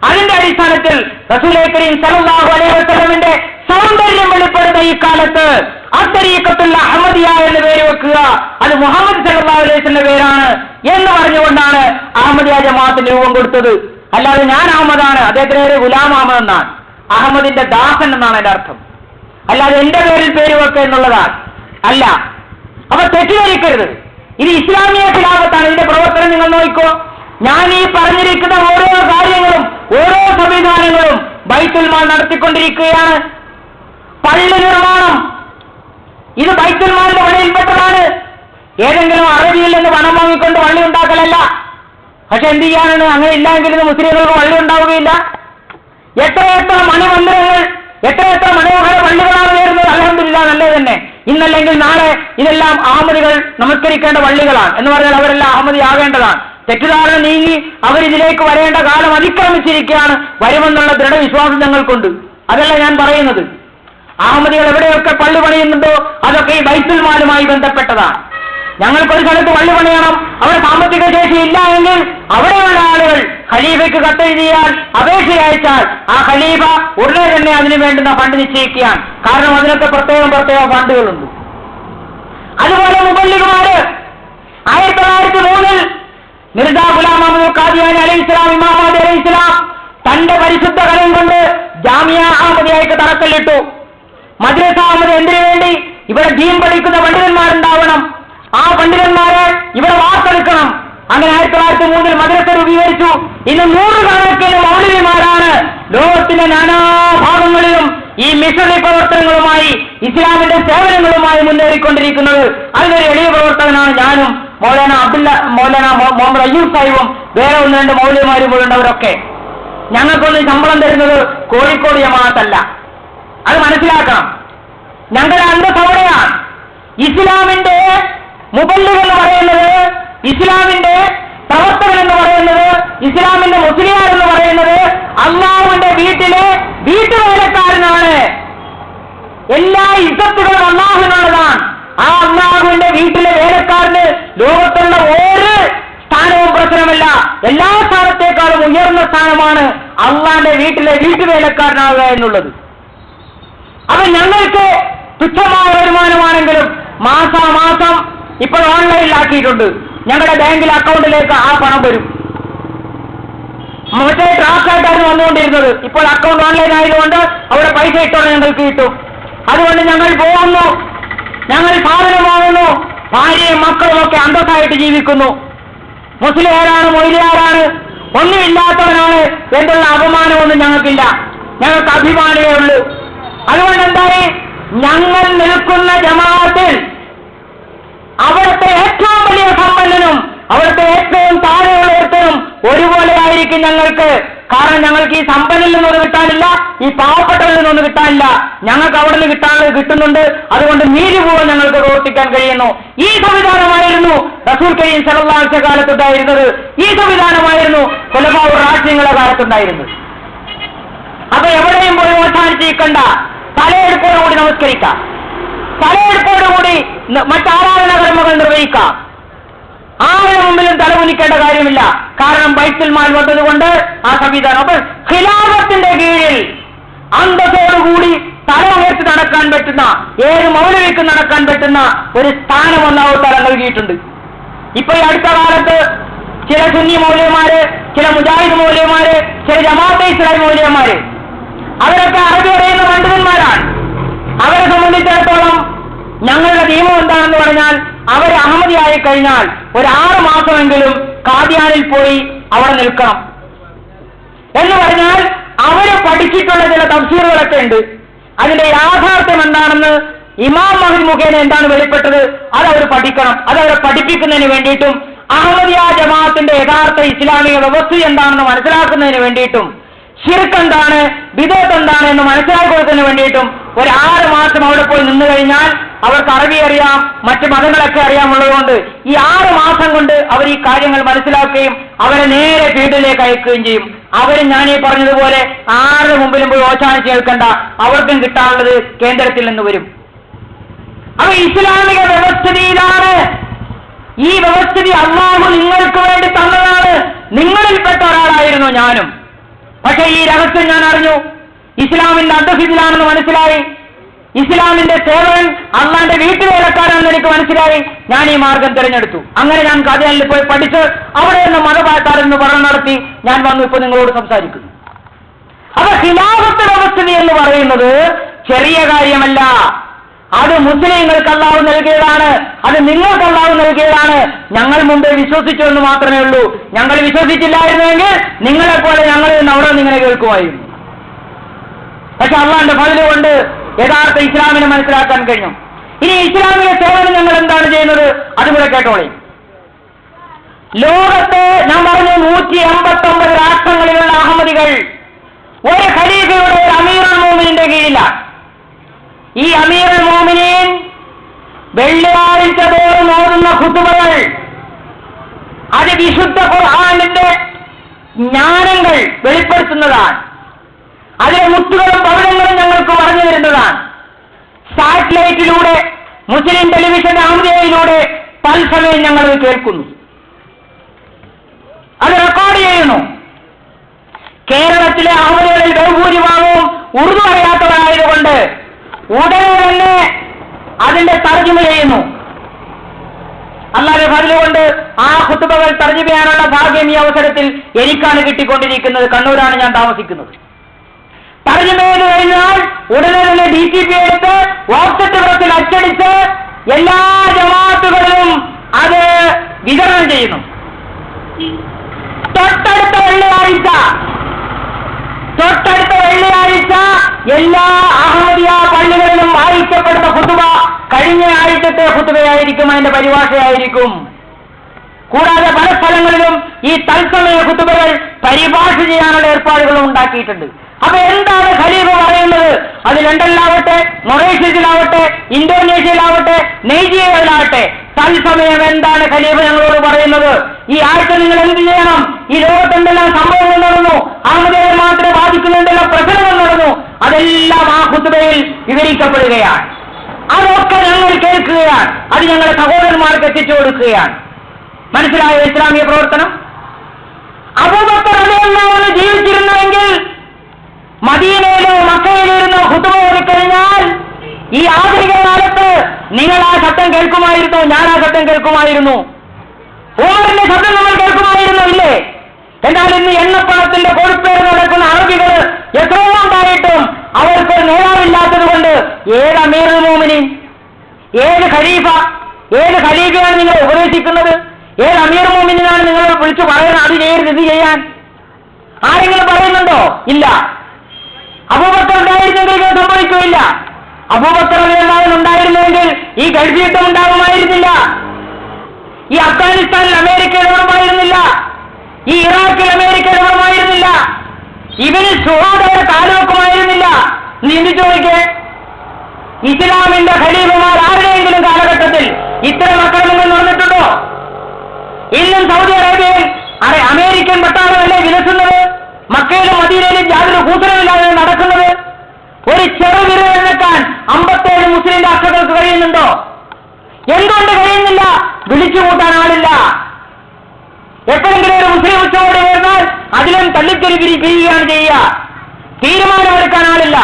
അതിന്റെ അടിസ്ഥാനത്തിൽ റസൂൽ കരീം സല്ലല്ലാഹു അലൈഹി വസല്ലമിന്റെ സൗന്ദര്യം വെളിപ്പെടുന്ന ഈ കാലത്ത് അത്തരീഖത്തുൽ അഹമ്മദിയ എന്ന് പേര് വെക്കുക, അത് മുഹമ്മദ് സല്ലല്ലാഹു അലൈഹി വസല്ലം പേരാണ് എന്ന് പറഞ്ഞുകൊണ്ടാണ് അഹമ്മദിയ ജമാഅത്തിന് രൂപം കൊടുത്തത്. അല്ലാതെ ഞാൻ അഹമ്മദാണ്, അദ്ദേഹത്തിന്റെ പേര് ഗുലാം അഹമ്മദ് എന്നാണ്, അഹമ്മദിന്റെ ദാസൻ എന്നാണ് എന്റെ അർത്ഥം. അല്ലാതെ എന്റെ പേരിൽ പേര് വെക്കുക എന്നുള്ളതാണ് അല്ല. അപ്പൊ തെറ്റിദ്ധരിക്കരുത്, ഇത് ഇസ്ലാമിക ഖിലാഫത്താണ്. ഇതിന്റെ പ്രവർത്തനം നിങ്ങൾ നോക്കിക്കോ. ഞാൻ ഈ പറഞ്ഞിരിക്കുന്ന ഓരോ കാര്യങ്ങളും, ഓരോ സംവിധാനങ്ങളും ബൈത്തുൽ മാൽ നടത്തിക്കൊണ്ടിരിക്കുകയാണ്. പള്ളി നിർമ്മാണം, ഇത് ബൈത്തുൽ മാലിന്റെ പള്ളിയിൽപ്പെട്ടതാണ്. ഏതെങ്കിലും അറബിയിൽ നിന്ന് പണം വാങ്ങിക്കൊണ്ട് പള്ളി ഉണ്ടാക്കലല്ല. പക്ഷെ എന്ത് ചെയ്യാനാണ്? അങ്ങനെ ഇല്ലെങ്കിൽ മുസ്ലിങ്ങൾക്ക് പള്ളി ഉണ്ടാവുകയില്ല. എത്രയെത്ര മണിമന്ദിരങ്ങൾ, എത്രയെത്ര മനോഹര പള്ളികളാണ് വരുന്നത്. അൽഹംദുലില്ലാഹ്, നല്ലത് തന്നെ. ഇന്നല്ലെങ്കിൽ നാളെ ഇതെല്ലാം അഹമ്മദികൾ നമസ്കരിക്കേണ്ട പള്ളികളാണ് എന്ന് പറഞ്ഞാൽ അവരെല്ലാം അഹമ്മദി ആകേണ്ടതാണ്. തെറ്റിദ്ധാരണ നീങ്ങി അവരിതിലേക്ക് വരേണ്ട കാലം അതിക്രമിച്ചിരിക്കുകയാണ്. വരുമെന്നുള്ള ദൃഢവിശ്വാസം ഞങ്ങൾക്കുണ്ട്. അതല്ല ഞാൻ പറയുന്നത്. അഹമ്മദികൾ എവിടെയൊക്കെ പള്ളി പണിയുന്നുണ്ടോ അതൊക്കെ ഈ ബൈത്തുൽ മാലുമായി ബന്ധപ്പെട്ടതാണ്. ഞങ്ങൾക്കൊരു സ്ഥലത്ത് പള്ളി പണിയണം, അവിടെ സാമ്പത്തിക ശേഷി ഇല്ല എങ്കിൽ അവിടെയുള്ള ആളുകൾ ഖലീഫയ്ക്ക് കത്തെഴുതിയാൽ, അപേക്ഷ അയച്ചാൽ ആ ഖലീഫ ഉടനെ തന്നെ അതിനു വേണ്ടുന്ന ഫണ്ട് നിശ്ചയിക്കുകയാണ്. കാരണം അതിനൊക്കെ പ്രത്യേകം ഫണ്ടുകളുണ്ട്. അതുപോലെ മുബല്ലിഗുമാര് 1903 മിർസാ ഗുലാം അഹമ്മദ് ഖാദിയാനി അലൈഹിസ്സലാം, ഇമാം മഹ്ദി അലൈഹിസ്സലാം തന്റെ പരിശുദ്ധ കരം കൊണ്ട് ജാമിയ അഹമ്മദിയയ്ക്ക് തറക്കല്ലിട്ടു. മദ്രസ അഹമ്മദ് എന്തിനു വേണ്ടി? ഇവിടെ ദീൻ പഠിക്കുന്ന പണ്ഡിതന്മാരുണ്ടാവണം, ആ പണ്ഡിതന്മാരെ ഇവിടെ വാർത്തെടുക്കണം. അങ്ങനെ 1903 മദ്രസ രൂപീകരിച്ചു. ഇന്ന് 100 കണക്കിന് മൗലവിമാരാണ് ലോകത്തിന്റെ നാനാഭാഗങ്ങളിലും ഈ മിഷണറി പ്രവർത്തനങ്ങളുമായി ഇസ്ലാമിന്റെ സേവനങ്ങളുമായി മുന്നേറിക്കൊണ്ടിരിക്കുന്നത്. അതിലൊരു എളിയ പ്രവർത്തകനാണ് ഞാനും, മൗലാന മുഹമ്മദ് അയ്യൂബ് സാഹിബും വേറെ ഒന്ന് രണ്ട് മൗലവിമാരും പോലുണ്ടവരൊക്കെ. ഞങ്ങൾക്കൊന്നും ശമ്പളം തരുന്നത് കോഴിക്കോട് ജമാഅത്തല്ല, അത് മനസ്സിലാക്കണം. ഞങ്ങളുടെ അന്തസ് അവിടെയാണ്. ഇസ്ലാമിന്റെ മുബല്ലിഗ് എന്ന് പറയുന്നത്, ഇസ്ലാമിന്റെ പ്രവർത്തകൻ എന്ന് പറയുന്നത്, ഇസ്ലാമിന്റെ മുസ്ലിയാർ എന്ന് പറയുന്നത് അള്ളാഹുവിന്റെ വീട്ടിലെ വീട്ടുവേലക്കാരനാണ്. എല്ലാ ഇസ്സത്തുകളും അള്ളാഹുവിനുള്ളതാണ്. ആ അള്ളാഹുവിന്റെ വീട്ടിലെ വേലക്കാരന് ലോകത്തുള്ള ഒരു സ്ഥാനവും പ്രശ്നമല്ല. എല്ലാ സ്ഥാനത്തേക്കാളും ഉയർന്ന സ്ഥാനമാണ് അള്ളാന്റെ വീട്ടിലെ വീട്ടുവേലക്കാരനാവുക എന്നുള്ളത്. അപ്പൊ ഞങ്ങൾക്ക് തുച്ഛമായ വരുമാനമാണെങ്കിലും മാസാമാസം ഇപ്പോൾ ഓൺലൈനിലാക്കിയിട്ടുണ്ട്. ഞങ്ങളുടെ ബാങ്കിൽ അക്കൗണ്ടിലേക്ക് ആ പണം വരും. മറ്റേ ട്രാക്കായിട്ടാണ് വന്നുകൊണ്ടിരുന്നത്. ഇപ്പോൾ അക്കൗണ്ട് ഓൺലൈൻ ആയതുകൊണ്ട് അവിടെ പൈസ ഇട്ടോടെ ഞങ്ങൾക്ക് കിട്ടും. അതുകൊണ്ട് ഞങ്ങൾ പോകുന്നു, ഞങ്ങൾ സാധനം വാങ്ങുന്നു, ഭാര്യയും മക്കളും ഒക്കെ അന്തസ്സായിട്ട് ജീവിക്കുന്നു. മുസ്ലിയാരാണ്, മൊയ്ലിയാരാണ്, ഒന്നുമില്ലാത്തവനാണ് എന്നുള്ള അപമാനമൊന്നും ഞങ്ങൾക്കില്ല. ഞങ്ങൾക്ക് അഭിമാനമേ ഉള്ളൂ. അതുകൊണ്ട് എന്തായി, ഞങ്ങൾ നിൽക്കുന്ന ജമാഅത്തിൽ അവിടുത്തെ ഏറ്റവും വലിയ സമ്പന്നനും അവിടുത്തെ ഏറ്റവും താഴെയുള്ളവർക്കും ഒരുപോലെ ആയിരിക്കും ഞങ്ങൾക്ക്. കാരണം ഞങ്ങൾക്ക് ഈ സമ്പന്നിൽ നിന്നൊന്നും കിട്ടാനില്ല, ഈ പാവപ്പെട്ടവരിൽ നിന്നൊന്നും കിട്ടാനില്ല. ഞങ്ങൾക്ക് അവിടെ നിന്ന് കിട്ടാനുള്ളത് കിട്ടുന്നുണ്ട്. അതുകൊണ്ട് നീതിപൂർവ്വം ഞങ്ങൾക്ക് പ്രവർത്തിക്കാൻ കഴിയുന്നു. ഈ സംവിധാനമായിരുന്നു റസൂൽ കരീം സല്ലല്ലാഹു അലൈഹി വസല്ലം കാലത്തുണ്ടായിരുന്നത്. ഈ സംവിധാനമായിരുന്നു ഖുലഫാഉർ റാഷിദീങ്ങളുടെ കാലത്തുണ്ടായിരുന്നത്. അപ്പൊ എവിടെയും പോയി അവസാനിച്ചിരിക്കണ്ട, തലയെടുപ്പോടുകൂടി നമസ്കരിക്കാം, തലയെടുപ്പോടുകൂടി മറ്റാരാധന കർമ്മങ്ങൾ നിർവഹിക്കാം. ആരുടെ മുമ്പിലും തലകുനിക്കേണ്ട കാര്യമില്ല. കാരണം ബൈത്തുൽ മാൽ വന്നതുകൊണ്ട് ആ സംവിധാനം. അപ്പോൾ ഖിലാഫത്തിന്റെ കീഴിൽ അന്തസ്സോടുകൂടി തല ഉയർത്തി നടക്കാൻ പറ്റുന്ന, ഏത് മൗലവിക്ക് നടക്കാൻ പറ്റുന്ന ഒരു സ്ഥാനം അല്ലാഹു തആല നൽകിയിട്ടുണ്ട്. ഇപ്പൊ ഈ അടുത്ത കാലത്ത് ചില സുന്നി മൗലവിമാര്, ചില മുജാഹിദ് മൗലവിമാര്, ചില ജമാഅത്തെ ഇസ്ലാമി മൗലവിമാര്, അവരൊക്കെ അറബി അറിയുന്ന പണ്ഡിതന്മാരാണ്. അവരെ സംബന്ധിച്ചിടത്തോളം ഞങ്ങളുടെ നിയമം എന്താണെന്ന് പറഞ്ഞാൽ, അവർ അഹമ്മദിയായി കഴിഞ്ഞാൽ ഒരു 6 മാസമെങ്കിലും ഖാദിയാനിൽ പോയി അവിടെ നിൽക്കണം എന്ന് പറഞ്ഞാൽ അവര് പഠിച്ചിട്ടുള്ള ചില തഫ്സീറുകളൊക്കെ ഉണ്ട്. അതിന്റെ യാഥാർത്ഥ്യം എന്താണെന്ന് ഇമാം മഹദി മുഖേന എന്താണ് വെളിപ്പെട്ടത് അതവർ പഠിക്കണം. അതവരെ പഠിപ്പിക്കുന്നതിന് വേണ്ടിയിട്ടും അഹമ്മദിയ ജമാഅത്തിന്റെ യഥാർത്ഥ ഇസ്ലാമിക വ്യവസ്ഥ എന്താണെന്ന് മനസ്സിലാക്കുന്നതിന് വേണ്ടിയിട്ടും ശിർക്ക് എന്താണ്, ബിദഅത്ത് എന്താണ് എന്ന് മനസ്സിലാക്കി കൊടുക്കുന്നതിന് വേണ്ടിയിട്ടും ഒരു 6 മാസം അവിടെ പോയി നിന്നു കഴിഞ്ഞാൽ അവർക്ക് അറബി അറിയാം, മറ്റ് മതങ്ങളൊക്കെ അറിയാമുള്ളതുകൊണ്ട് ഈ 6 മാസം കൊണ്ട് അവർ ഈ കാര്യങ്ങൾ മനസ്സിലാക്കുകയും അവരെ നേരെ ഫീൽഡിലേക്ക് അയക്കുകയും ചെയ്യും. അവരും ഞാനീ പറഞ്ഞതുപോലെ ആരുടെ മുമ്പിലും പോയി ഓശാനിച്ച് കേൾക്കണ്ട, അവർക്കും കിട്ടാനുള്ളത് കേന്ദ്രത്തിൽ നിന്ന് വരും. അപ്പൊ ഇസ്ലാമിക വ്യവസ്ഥിതി ഇതാണ്. ഈ വ്യവസ്ഥിതി അല്ലാഹു നിങ്ങൾക്ക് വേണ്ടി തന്നതാണ്. നിങ്ങളിൽപ്പെട്ട ഒരാളായിരുന്നു ഞാനും. പക്ഷെ ഈ രഹസ്യം ഞാൻ അറിഞ്ഞു, ഇസ്ലാമിന്റെ അന്തസ്സിലാണെന്ന് മനസ്സിലായി, ഇസ്ലാമിന്റെ സേവകൻ അള്ളാന്റെ വീട്ടുവേലക്കാരാണെന്ന് എനിക്ക് മനസ്സിലായി. ഞാൻ ഈ മാർഗം തിരഞ്ഞെടുത്തു. അങ്ങനെ ഞാൻ ഖാദിയാനിൽ പോയി പഠിച്ച് അവിടെ നിന്ന് മതപാഠാരെന്ന് പഠനം നടത്തി ഞാൻ വന്നു ഇപ്പൊ നിങ്ങളോട് സംസാരിക്കുന്നു. അപ്പൊ ഖിലാഫത്ത് വ്യവസ്ഥിതി എന്ന് പറയുന്നത് ചെറിയ കാര്യമല്ല. അത് മുസ്ലിങ്ങൾക്ക് അല്ലാഹു നൽകിയതാണ്, അത് നിങ്ങൾക്ക് അല്ലാഹു നൽകിയതാണ്. ഞങ്ങൾ മുമ്പേ വിശ്വസിച്ചു എന്ന് മാത്രമേ ഉള്ളൂ. ഞങ്ങൾ വിശ്വസിച്ചില്ലായിരുന്നെങ്കിൽ നിങ്ങളെപ്പോലെ ഞങ്ങൾ അവിടെ നിങ്ങനെ കേൾക്കുമായിരുന്നു. പക്ഷെ അള്ളാന്റെ ഫضل കൊണ്ട് യഥാർത്ഥ ഇസ്ലാമിനെ മനസ്സിലാക്കാൻ കഴിഞ്ഞു. ഇനി ഇസ്ലാമിക സേവനം ഞങ്ങൾ എന്താണ് ചെയ്യുന്നത് അതുകൂടെ കേട്ടോളി. ലോകത്ത് ഞാൻ പറഞ്ഞു 189 രാഷ്ട്രങ്ങളിലുള്ള അഹമ്മദികൾ ഒരു ഖലീഫയുടെ, ഒരു അമീറുൽ മോമിനിന്റെ കീഴിലാണ്. ഈ അമീറുൽ മോമിനീൻ വെള്ളിയാഴ്ച തോറും ഓതുന്ന ഖുതുബകൾ അത് വിശുദ്ധ ഖുർആനിന്റെ ജ്ഞാനങ്ങൾ വെളിപ്പെടുത്തുന്നതാണ്. അതിലെ മുത്തുകളും പവിഴങ്ങളും ഞങ്ങൾക്ക് പറഞ്ഞു തരുന്നതാണ്. സാറ്റലൈറ്റിലൂടെ, മുസ്ലിം ടെലിവിഷൻ അഹമ്മദിയയിലൂടെ തത്സമയം ഞങ്ങൾ കേൾക്കുന്നു, അത് റെക്കോർഡ് ചെയ്യുന്നു. കേരളത്തിലെ അഹമ്മദികളിൽ ബഹുഭൂരിഭാഗവും ഉറുദു അറിയാത്തവരായതുകൊണ്ട് ഉടനെ തന്നെ അതിന്റെ തർജ്ജമ ചെയ്യുന്നു. അല്ലാഹുവിന്റെ ഫضل കൊണ്ട് ആ ഖുതുബകൾ തർജ്ജമ ചെയ്യാനുള്ള ഭാഗ്യം ഈ അവസരത്തിൽ എനിക്കാണ് കിട്ടിക്കൊണ്ടിരിക്കുന്നത്. കണ്ണൂരാണ് ഞാൻ താമസിക്കുന്നത്. തർജ്ജമ ചെയ്ത് കഴിഞ്ഞാൽ ഉടനെ തന്നെ DTP എടുത്ത് വാട്സപ്പ് പ്രസിൽ അച്ചടിച്ച് എല്ലാ ജമാഅത്തുകളിലും അത് വിതരണം ചെയ്യുന്നു. തൊട്ടടുത്ത വെള്ളിയാഴ്ച എല്ലാ അഹമ്മദിയ പള്ളികളിലും വായിക്കപ്പെടുന്ന ഖുതുബ കഴിഞ്ഞ ആഴ്ചത്തെ ഖുതുബയായിരിക്കും, അതിന്റെ പരിഭാഷയായിരിക്കും. കൂടാതെ പല സ്ഥലങ്ങളിലും ഈ തത്സമയ ഖുതുബകൾ പരിഭാഷ ചെയ്യാനുള്ള ഏർപ്പാടുകളും ഉണ്ടാക്കിയിട്ടുണ്ട്. അപ്പൊ എന്താണ് ഖലീഫ പറയുന്നത്? അത് ലണ്ടനിലാവട്ടെ, മൊറീഷ്യസിലാവട്ടെ, ഇന്തോനേഷ്യയിലാവട്ടെ, നൈജീരിയയിലാവട്ടെ, തത്സമയം എന്താണ് ഖലീഫ ഞങ്ങളോട് പറയുന്നത്? ഈ ആഴ്ച നിങ്ങൾ എന്ത് ചെയ്യണം? ഈ ലോകത്തെന്തെല്ലാം സംഭവങ്ങൾ നടന്നു, അഹമ്മദിയെ മാത്രമേ ബാധിക്കുന്നുണ്ടെല്ലാം പ്രശ്നങ്ങൾ നടന്നു, അതെല്ലാം ആ ഖുതുബയിൽ വിവരിക്കപ്പെടുകയാണ്. അതൊക്കെ ഞങ്ങൾ കേൾക്കുകയാണ്, അത് ഞങ്ങളുടെ സഹോദരന്മാർക്ക് എത്തിച്ചു കൊടുക്കുകയാണ്. മനസ്സിലായോ ഇസ്ലാമിക പ്രവർത്തനം? അബൂബക്കർ റളിയല്ലാഹു അൻഹു ജീവിച്ചിരുന്നുവെങ്കിൽ മദീനയിലോ മക്കയിലോ ഇരുന്നോ ഖുതുബ ഓതിക്കഴിഞ്ഞാൽ ഈ ആധുനിക കാലത്ത് നിങ്ങൾ ആ ശബ്ദം കേൾക്കുമായിരുന്നു, ഞാൻ ആ ശബ്ദം കേൾക്കുമായിരുന്നു, ഉമറിന്റെ ശബ്ദം നമ്മൾ കേൾക്കുമായിരുന്നു, ഇല്ലേ? എന്നാൽ ഇന്ന് എണ്ണപ്പണത്തിന്റെ കൊടുപ്പേര് നടക്കുന്ന അറബികൾ എത്രയോ ഉണ്ടായിട്ടും അവർക്ക് നേതാവില്ലാത്തത് കൊണ്ട് ഏത് അമീറുൽ മോമിനീൻ, ഏത് ഖലീഫയാണ് നിങ്ങളെ ഉപദേശിക്കുന്നത്? ഏത് അമീറുൽ മോമിനീനാണ് നിങ്ങൾ വിളിച്ചു പറയുന്നത് അത് ചെയ്യരുത്, ഇത് ചെയ്യാൻ? ആരെങ്കിലും പറയുന്നുണ്ടോ? ഇല്ല. അബൂബക്കർ ഉണ്ടായിരുന്നെങ്കിൽ ഇത് സംഭവിക്കില്ല. അബൂബക്കർ റളിയല്ലാഹു ഉണ്ടായിരുന്നെങ്കിൽ ഈ ഗൾഫ് യുദ്ധം ഉണ്ടാകുമായിരുന്നില്ല, ഈ അഫ്ഗാനിസ്ഥാനിൽ അമേരിക്ക ഇടപെടുമായിരുന്നില്ല, ഈ ഇറാഖിൽ അമേരിക്ക ഇടപെടുമായിരുന്നില്ല, ഇവന് സുഹാദയുടെ കാലുവെക്കുമായിരുന്നില്ല. ചിന്തിച്ചു നോക്കിയേ, ഇസ്ലാമിന്റെ ഖലീഫമാർ ആരുടെയെങ്കിലും കാലഘട്ടത്തിൽ ഇത്തരം അക്രമങ്ങൾ നടന്നിട്ടുണ്ടോ? ഇന്നും സൗദി അറേബ്യയിൽ അമേരിക്കൻ പട്ടാളമല്ലേ വിലസുന്നത്? മക്കയിലും മദീനയിലും യാതൊരു കൂസലുമില്ലാതെ നടക്കുന്നത്? ഒരു ചെറുവിരലെണ്ണക്കാൻ 57 മുസ്ലിം രാഷ്ട്രങ്ങൾക്ക് കഴിയുന്നുണ്ടോ? എന്തുകൊണ്ട് കഴിയുന്നില്ല? വിളിച്ചു കൂട്ടാൻ ആളില്ല. എപ്പോഴെങ്കിലും ഒരു മുസ്ലിം ഉച്ചകോടി വരുന്നാൽ അതിലും തള്ളിത്തെറി പിരിയുകയാണ് ചെയ്യുക, തീരുമാനമെടുക്കാൻ ആളില്ല.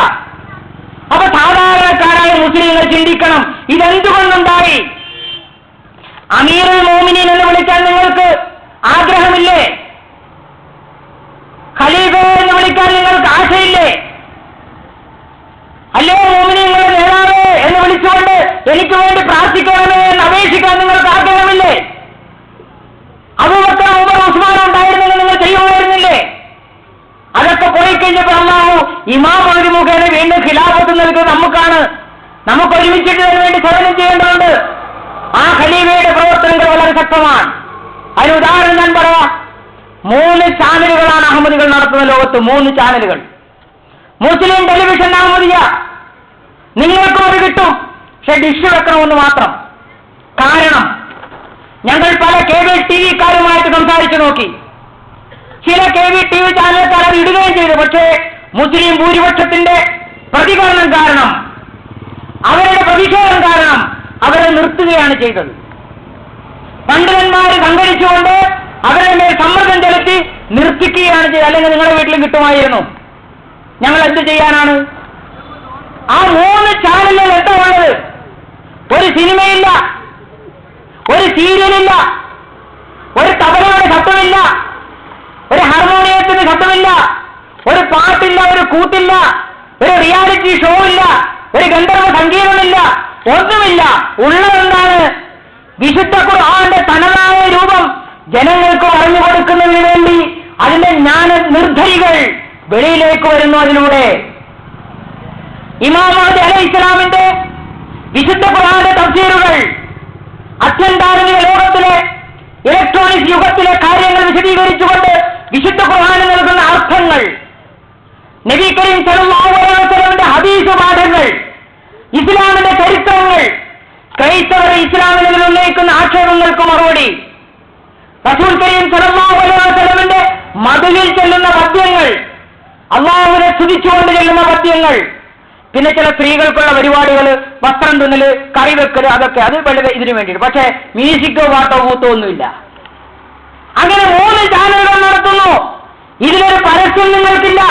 അപ്പൊ സാധാരണക്കാരായ മുസ്ലിങ്ങൾ ചിന്തിക്കണം, ഇതെന്തുകൊണ്ടുണ്ടായി? അമീറുൽ മോമിനീൻ എന്ന് വിളിക്കാൻ നിങ്ങൾക്ക് ആഗ്രഹമില്ലേ? ഖലീഫ എന്ന് വിളിക്കാൻ നിങ്ങൾക്ക് ആശയില്ലേ? അല്ലേ മോമിനീങ്ങളുടെ നേതാവേ എന്ന് വിളിച്ചുകൊണ്ട് എനിക്ക് വേണ്ടി പ്രാർത്ഥിക്കണമേ എന്ന് അപേക്ഷിക്കാൻ നിങ്ങൾക്ക് ആഗ്രഹമില്ലേ? അബൂബക്കർ, ഉമർ, ഉസ്മാൻ ഉണ്ടായിരുന്നെങ്കിൽ നിങ്ങൾ ചെയ്യുമായിരുന്നില്ലേ? അതൊക്കെ പോയി കഴിഞ്ഞപ്പോൾ അല്ലാഹു ഇമാം ഒരു മുഖേന വീണ്ടും ഖിലാഫത്ത് നൽകുന്നത് നമുക്കാണ്. നമുക്ക് ഒരുമിച്ചിട്ട് അതിനു വേണ്ടി സേവനം ചെയ്യേണ്ടതുണ്ട്. ആ ഖലീഫയുടെ പ്രവർത്തനങ്ങൾ വളരെ ശക്തമാണ്. അതിന് ഉദാഹരണം ഞാൻ പറയാം. 3 ചാനലുകളാണ് അഹമ്മദികൾ നടത്തുന്ന ലോകത്ത്, 3 ചാനലുകൾ. മുസ്ലിം ടെലിവിഷൻ അഹമ്മദിയ, നിങ്ങൾക്കും അത് കിട്ടും, പക്ഷെ ഡിഷ് വെക്കണമെന്ന് മാത്രം. കാരണം ഞങ്ങൾ പല കേബിൾ ടി വിക്കാരുമായിട്ട് സംസാരിച്ചു നോക്കി. ചില കേബിൾ ടി വി ചാനലുകാർ അത് ഇടുകയും ചെയ്തു. പക്ഷേ മുസ്ലിം ഭൂരിപക്ഷത്തിന്റെ പ്രതികരണം കാരണം, അവരുടെ പ്രതിഷേധം കാരണം അവരെ നിർത്തുകയാണ് ചെയ്തത്. പണ്ഡിതന്മാർ സംഘടിച്ചുകൊണ്ട് അവരുടെ മേൽ സമ്മർദ്ദം ചെലുത്തി നിർത്തിക്കുകയാണ് ചെയ്തത്. അല്ലെങ്കിൽ നിങ്ങളുടെ വീട്ടിലും കിട്ടുമായിരുന്നു. ഞങ്ങൾ എന്ത് ചെയ്യാനാണ്? ആ 3 ചാനലുകൾ എന്താ ഉള്ളത്? ഒരു സിനിമയില്ല, ഒരു സീരിയലില്ല, ഒരു തബലയുടെ ശബ്ദമില്ല, ഒരു ഹാർമോണിയത്തിന് ശബ്ദമില്ല, ഒരു പാട്ടില്ല, ഒരു കൂട്ടില്ല, ഒരു റിയാലിറ്റി ഷോ ഇല്ല, ഒരു ഗന്ധർവ സംഗീതമില്ല, ഒന്നുമില്ല. ഉള്ളതെന്താണ്? വിശുദ്ധ ഖുർആന്റെ തനതായ രൂപം ജനങ്ങൾക്ക് പറഞ്ഞു കൊടുക്കുന്നതിന് വേണ്ടി അതിന്റെ ജ്ഞാന നിർദ്ധരികൾ വെളിയിലേക്ക് വരുന്നു. അതിലൂടെ ഇമാം മഹ്ദി അലൈഹിസ്സലാമിന്റെ വിശുദ്ധ ഖുർആന്റെ തഫ്സീറുകൾ അത്യന്താധുനിക ലോകത്തിലെ ഇലക്ട്രോണിക് യുഗത്തിലെ കാര്യങ്ങൾ വിശദീകരിച്ചുകൊണ്ട് വിശുദ്ധ ഖുർആന് നൽകുന്ന അർത്ഥങ്ങൾ, നബി കരീം സല്ലല്ലാഹു അലൈഹി വസല്ലമയുടെ ഹദീസ് പാഠങ്ങൾ, ഇസ്ലാമിന്റെ ചരിത്രങ്ങൾ, ക്രൈസ്തവർ ഇസ്ലാമിനെതിരെ ഉന്നയിക്കുന്ന ആക്ഷേപങ്ങൾക്ക് മറുപടി, റസൂൽ കരീം സല്ലല്ലാഹു അലൈഹി വസല്ലമയുടെ മദഹിൽ ചെല്ലുന്ന പദ്യങ്ങൾ, അല്ലാഹുവിനെ സ്തുതിച്ചുകൊണ്ട് ചെല്ലുന്ന പദ്യങ്ങൾ, പിന്നെ ചില സ്ത്രീകൾക്കുള്ള പരിപാടികൾ, വസ്ത്രം തുന്നല്, കറിവെക്കല്, അതൊക്കെ അത് വളരെ ഇതിനു വേണ്ടിയിട്ട്. പക്ഷേ മ്യൂസിക്കോ പാട്ടോ കൂത്തോ ഒന്നുമില്ല. അങ്ങനെ 3 ചാനലുകൾ നടത്തുന്നു. ഇതിലൊരു പരസ്യം നിങ്ങൾക്കില്ല.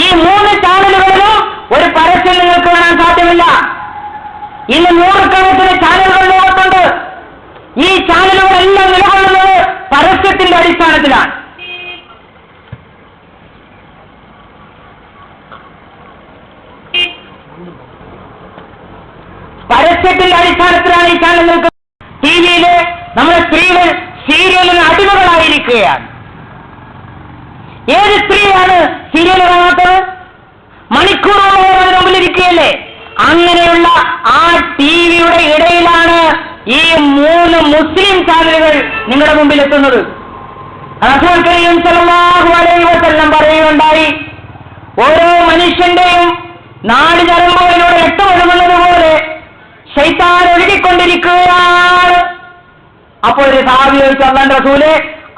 ഈ 3 ചാനലുകളിലും ഒരു പരസ്യം നിങ്ങൾക്ക് കാണാൻ സാധ്യമല്ല. ഇന്ന് 100കണക്കിന് ചാനലുകൾ ലോകത്തുണ്ട്. ഈ ചാനലുകളെല്ലാം നിലകൊള്ളുന്നത് പരസ്യത്തിന്റെ അടിസ്ഥാനത്തിലാണ്. പരസ്യത്തിന്റെ അടിസ്ഥാനത്തിലാണ് ഈ ചാനൽ നിൽക്കുന്നത്. ടി വിയിലെ നമ്മുടെ സ്ത്രീകൾ സീരിയലിന് അടിമകളായിരിക്കുകയാണ്. ഏത് സ്ത്രീയാണ് സീരിയൽ കാണാത്തത്? മണിക്കൂറോളം അതിന് മുമ്പിലിരിക്കുകയല്ലേ. അങ്ങനെയുള്ള ആ ടിവിയുടെ ഇടയിലാണ് ഈ 3 മുസ്ലിം ചാനലുകൾ നിങ്ങളുടെ മുമ്പിൽ എത്തുന്നത്. റസൂൽ കരീം സല്ലല്ലാഹു അലൈഹി വസല്ലം പറയുകയുണ്ടായി, ഓരോ മനുഷ്യന്റെയും നാടിഞരമ്പുകളിലൂടെ രക്തമൊഴുകുന്നത് പോലെ ശൈത്താൻ ഒഴുകിക്കൊണ്ടിരിക്കുകയാണ്. അപ്പോൾ ഒരു സഹാബി ചോദിച്ചു, അല്ലാഹുവിന്റെ റസൂലേ,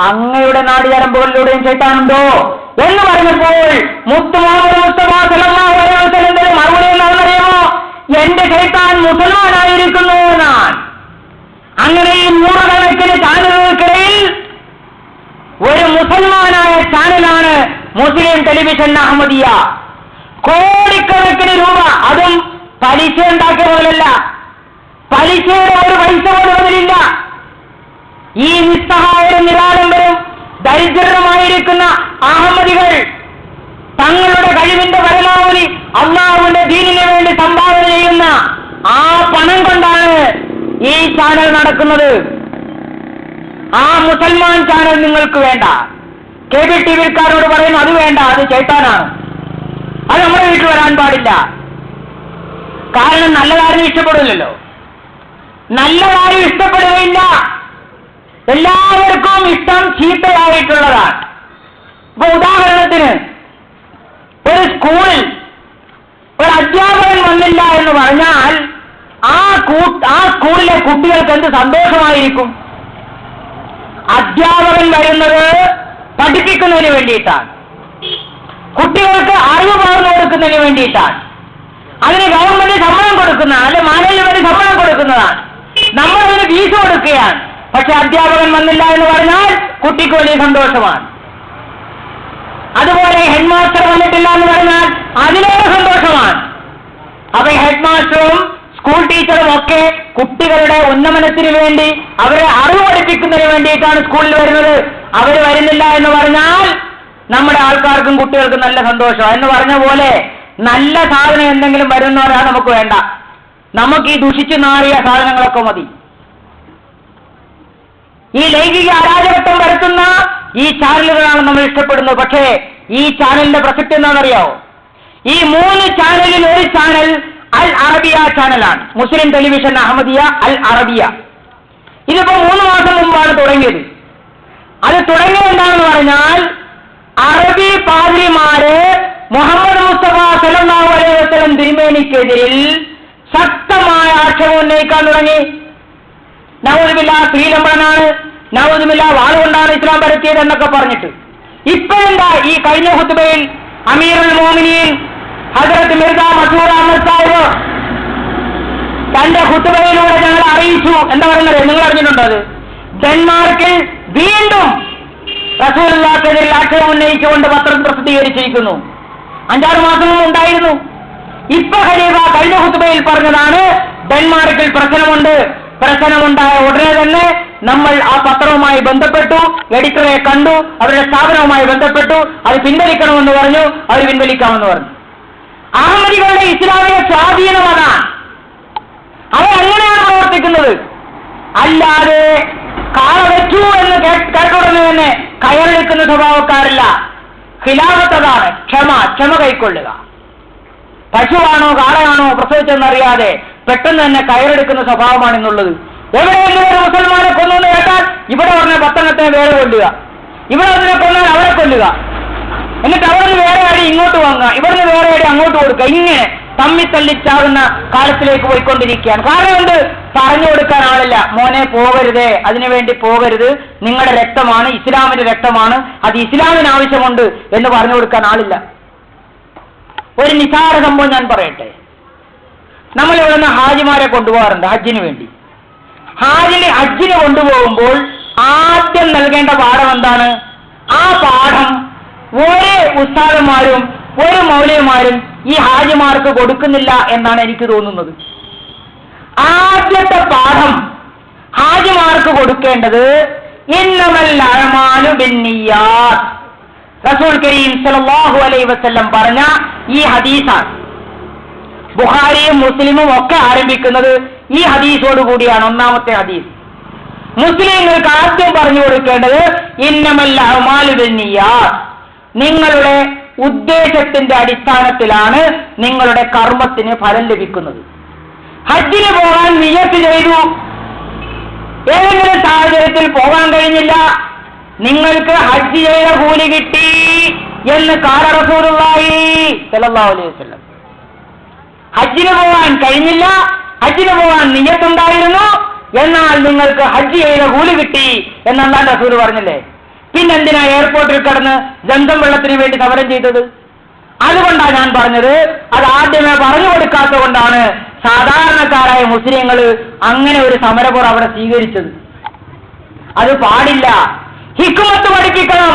അങ്ങയുടെ നാടിഞരമ്പുകളിലൂടെയും ശൈത്താനുണ്ടോ എന്ന് പറഞ്ഞപ്പോൾ മുത്ത് മുഹമ്മദ് മുസ്തഫ സല്ലല്ലാഹു അലൈഹി വസല്ലം മറുപടി എന്താണെന്നറിയാമോ? എന്റെ ശൈത്താൻ മുസൽമാനായിരിക്കുന്നു എന്നാണ്. അങ്ങനെ ഈ 100 കണക്കിന് ചാനലുകൾക്കിടയിൽ ഒരു മുസൽമാനായ ചാനലാണ് മുസ്ലിം ടെലിവിഷൻ അഹമ്മദിയ. കോടിക്കണക്കിന് രൂപ, അതും പലിശ ഉണ്ടാക്കിയ പോലല്ല, പലിശയുടെ ഒരു പൈസ പോലും അതിലില്ല. ഈ നിസ്സഹായരും നിരാലംബരും ദരിദ്രരുമായിരിക്കുന്ന അഹമ്മദികൾ തങ്ങളുടെ കഴിവിന്റെ പരമാവധി അല്ലാഹുവിന്റെ ദീനിന് വേണ്ടി സംഭാവന ചെയ്യുന്ന ആ പണം കൊണ്ടാണ് ഈ ചാനൽ നടക്കുന്നത്. ആ മുസൽമാൻ ചാനൽ നിങ്ങൾക്ക് വേണ്ട. കേബിൾ ടിവിക്കാരോട് പറയുന്നു, അത് വേണ്ട, അത് ശൈത്താനാണ്, അത് നമ്മുടെ വീട്ടിൽ വരാൻ പാടില്ല. കാരണം നല്ല കാര്യം ഇഷ്ടപ്പെടില്ലല്ലോ, നല്ല കാര്യം ഇഷ്ടപ്പെടുകയില്ല. എല്ലാവർക്കും ഇഷ്ടം ചീത്തയായിട്ടുള്ളതാണ്. ഇപ്പൊ ഉദാഹരണത്തിന് ഒരു സ്കൂളിൽ ഒരു അധ്യാപകൻ വന്നില്ല എന്ന് പറഞ്ഞാൽ ആ സ്കൂളിലെ കുട്ടികൾക്ക് എന്ത് സന്തോഷമായിരിക്കും. അധ്യാപകൻ വരുന്നത് പഠിപ്പിക്കുന്നതിന് വേണ്ടിയിട്ടാണ്, കുട്ടികൾക്ക് അറിവ് പകർന്നു കൊടുക്കുന്നതിന് വേണ്ടിയിട്ടാണ്. അതിന് ഗവൺമെന്റ് ശമ്പളം കൊടുക്കുന്നതാണ്, അല്ലെ മാനേജ്മെന്റ് ശമ്പളം കൊടുക്കുന്നതാണ്, നമ്മളതിന് ഫീസ് കൊടുക്കുകയാണ്. പക്ഷെ അധ്യാപകൻ വന്നില്ല എന്ന് പറഞ്ഞാൽ കുട്ടിക്ക് വലിയ സന്തോഷമാണ്. അതുപോലെ ഹെഡ് മാസ്റ്റർ വന്നിട്ടില്ല എന്ന് പറഞ്ഞാൽ അതിലേറെ സന്തോഷമാണ്. അപ്പൊ ഹെഡ് മാസ്റ്ററും സ്കൂൾ ടീച്ചറും ഒക്കെ കുട്ടികളുടെ ഉന്നമനത്തിന് വേണ്ടി, അവരെ അറിവ് പഠിപ്പിക്കുന്നതിന് വേണ്ടിയിട്ടാണ് സ്കൂളിൽ വരുന്നത്. അവർ വരുന്നില്ല എന്ന് പറഞ്ഞാൽ നമ്മുടെ ആൾക്കാർക്കും കുട്ടികൾക്കും നല്ല സന്തോഷം. എന്ന് പറഞ്ഞ പോലെ നല്ല സാധനം എന്തെങ്കിലും വരുന്നവരാണ് നമുക്ക് വേണ്ട. നമുക്ക് ഈ ദുഷിച്ചു നാറിയ സാധനങ്ങളൊക്കെ മതി. ഈ ലൈംഗിക അരാജകത്വം വരുത്തുന്ന ഈ ചാനലുകളാണ് നമ്മൾ ഇഷ്ടപ്പെടുന്നത്. പക്ഷേ ഈ ചാനലിന്റെ പ്രസക്തി എന്താണെന്നറിയാവോ? ഈ 3 ചാനലിൽ ഒരു ചാനൽ അൽ അറബിയ ചാനലാണ്, മുസ്ലിം ടെലിവിഷൻ അഹമ്മദിയ അൽ അറബിയ. ഇതിപ്പോ 3 മാസം മുമ്പാണ് തുടങ്ങിയത്. അത് തുടങ്ങിയത് എന്താണെന്ന് പറഞ്ഞാൽ അറബി പാദ്രിമാര് മുഹമ്മദ് മുസ്തഫ സല്ലല്ലാഹു അലൈഹി വസല്ലം തിരുമേനിക്കെതിരിൽ ശക്തമായ ആക്ഷേപം ഉന്നയിക്കാൻ തുടങ്ങി. നഊദുബില്ലാ ശ്രീലംബനാണ്, നഊദുബില്ലാ വാളുകൊണ്ടാണ് ഇസ്ലാം പരത്തിയത് എന്നൊക്കെ പറഞ്ഞിട്ട്. ഇപ്പോഴെന്താ ഈ കഴിഞ്ഞ ഖുത്ബയിൽ അമീറുൽ മോമിനീൻ ഹസ്രത്ത് മിർസ മസൂർ അഹമ്മദ് സാഹിബ് തന്റെ ഖുത്ബയിലൂടെ ഞങ്ങളെ അറിയിച്ചു. എന്താ പറയുന്നത് നിങ്ങൾ അറിഞ്ഞിട്ടുണ്ടോ? അത് ഡെൻമാർക്കിൽ വീണ്ടും റസൂലുള്ളാഹിക്കെതിരെ ആക്ഷേപം ഉന്നയിച്ചുകൊണ്ട് പത്രം പ്രസിദ്ധീകരിച്ചിരിക്കുന്നു. 5-6 മാസം മുമ്പ് ഉണ്ടായിരുന്നു. ഇപ്പൊ ഖലീഫ കഴിഞ്ഞ ഖുത്ബയിൽ പറഞ്ഞതാണ്, ഡെൻമാർക്കിൽ പ്രശ്നമുണ്ടായ ഉടനെ തന്നെ നമ്മൾ ആ പത്രവുമായി ബന്ധപ്പെട്ടു, എഡിറ്ററെ കണ്ടു, അവരുടെ സ്ഥാപനവുമായി ബന്ധപ്പെട്ടു, അത് പിൻവലിക്കണമെന്ന് പറഞ്ഞു, അവർ പിൻവലിക്കാമെന്ന് പറഞ്ഞു. അഹമ്മദികളുടെ ഇസ്ലാമിക സ്വാധീനം അതാണ്. അവർ അങ്ങനെയാണ് പ്രവർത്തിക്കുന്നത്. അല്ലാതെ കാള വെച്ചു എന്ന് കേട്ടുടനെ തന്നെ കയറെടുക്കുന്ന സ്വഭാവക്കാരല്ല. ഖിലാഫത്തതാണ് ക്ഷമ കൈക്കൊള്ളുക. പശുവാണോ കാളയാണോ പ്രസവിച്ചെന്നറിയാതെ പെട്ടെന്ന് തന്നെ കയറെടുക്കുന്ന സ്വഭാവമാണ് ഇന്നുള്ളത്. എവിടെയെങ്കിലും ഒരു മുസൽമാനെ കൊന്നു കേട്ടാൽ ഇവിടെ പറഞ്ഞ പത്തെണ്ണത്തെ വേറെ കൊല്ലുക, ഇവിടെ അതിനെ കൊന്നാൽ അവരെ കൊല്ലുക, എന്നിട്ട് അവിടെ നിന്ന് വേറെ അടി ഇങ്ങോട്ട് വാങ്ങുക, ഇവിടുന്ന് വേറെ അടി അങ്ങോട്ട് കൊടുക്കുക. ഇങ്ങനെ തമ്മിത്തല്ലിച്ചാകുന്ന കാലത്തിലേക്ക് പോയിക്കൊണ്ടിരിക്കുകയാണ്. കാരണം എന്ത്? പറഞ്ഞു കൊടുക്കാൻ ആളില്ല. മോനെ പോകരുതേ, അതിനുവേണ്ടി പോകരുത്, നിങ്ങളുടെ രക്തമാണ്, ഇസ്ലാമിന്റെ രക്തമാണ്, അത് ഇസ്ലാമിന് ആവശ്യമുണ്ട് എന്ന് പറഞ്ഞു കൊടുക്കാൻ ആളില്ല. ഒരു നിസാര സംഭവം ഞാൻ പറയട്ടെ. നമ്മൾ ഇവിടെ നിന്ന് ഹാജിമാരെ കൊണ്ടുപോകാറുണ്ട് ഹജ്ജിന് വേണ്ടി. ഹജ്ജിന് കൊണ്ടുപോകുമ്പോൾ ആദ്യം നൽകേണ്ട പാഠം എന്താണ്? ആ പാഠം ഒരു ഉസ്താദന്മാരും ഒരു മൗലവിമാരും ഈ ഹാജിമാർക്ക് കൊടുക്കുന്നില്ല എന്നാണ് എനിക്ക് തോന്നുന്നത്. ആദ്യത്തെ പാഠം ഹാജിമാർക്ക് കൊടുക്കേണ്ടത് ഇന്നമൽ അഅ്മാലു ബിന്നിയ്യാത്ത്. റസൂൽ കരീം സല്ലല്ലാഹു അലൈഹി വസല്ലം പറഞ്ഞ ഈ ഹദീസാണ്. ബുഖാരിയും മുസ്ലിമും ഒക്കെ ആരംഭിക്കുന്നത് ഈ ഹദീസോട് കൂടിയാണ്. ഒന്നാമത്തെ ഹദീസ് മുസ്ലിങ്ങൾക്ക് ആദ്യം പറഞ്ഞു കൊടുക്കേണ്ടത് ഇന്നമൽ അഅ്മാലു ബിന്നിയ്യാത്ത്. നിങ്ങളുടെ ഉദ്ദേശത്തിന്റെ അടിസ്ഥാനത്തിലാണ് നിങ്ങളുടെ കർമ്മത്തിന് ഫലം ലഭിക്കുന്നത്. ഹജ്ജിന് പോകാൻ നിയ്യത്ത് ചെയ്തു, ഏതെങ്കിലും സാഹചര്യത്തിൽ പോകാൻ കഴിഞ്ഞില്ല, നിങ്ങൾക്ക് ഹജ്ജ് ചെയ്ത കൂലി കിട്ടി എന്ന് ഖാല റസൂലുള്ളാഹി സ്വല്ലല്ലാഹു അലൈഹി വസല്ലം. ഹജ്ജിന് പോകാൻ കഴിഞ്ഞില്ല, ഹജ്ജിന് പോകാൻ നിയ്യത്തുണ്ടായിരുന്നു, എന്നാൽ നിങ്ങൾക്ക് ഹജ്ജ് ചെയ്ത കൂലി കിട്ടി എന്നല്ലാണ്ട് റസൂൽ പറഞ്ഞില്ലേ? പിന്നെന്തിനാ എയർപോർട്ടിൽ കിടന്ന് ജന്തം വെള്ളത്തിന് വേണ്ടി സമരം ചെയ്തത്? അതുകൊണ്ടാണ് ഞാൻ പറഞ്ഞത്, അത് ആദ്യമേ പറഞ്ഞു കൊടുക്കാത്തത് കൊണ്ടാണ് സാധാരണക്കാരായ മുസ്ലിങ്ങൾ അങ്ങനെ ഒരു സമരപുറം അവിടെ സ്വീകരിച്ചത്. അത് പാടില്ല. ഹിക്മത്ത് പഠിപ്പിക്കണം.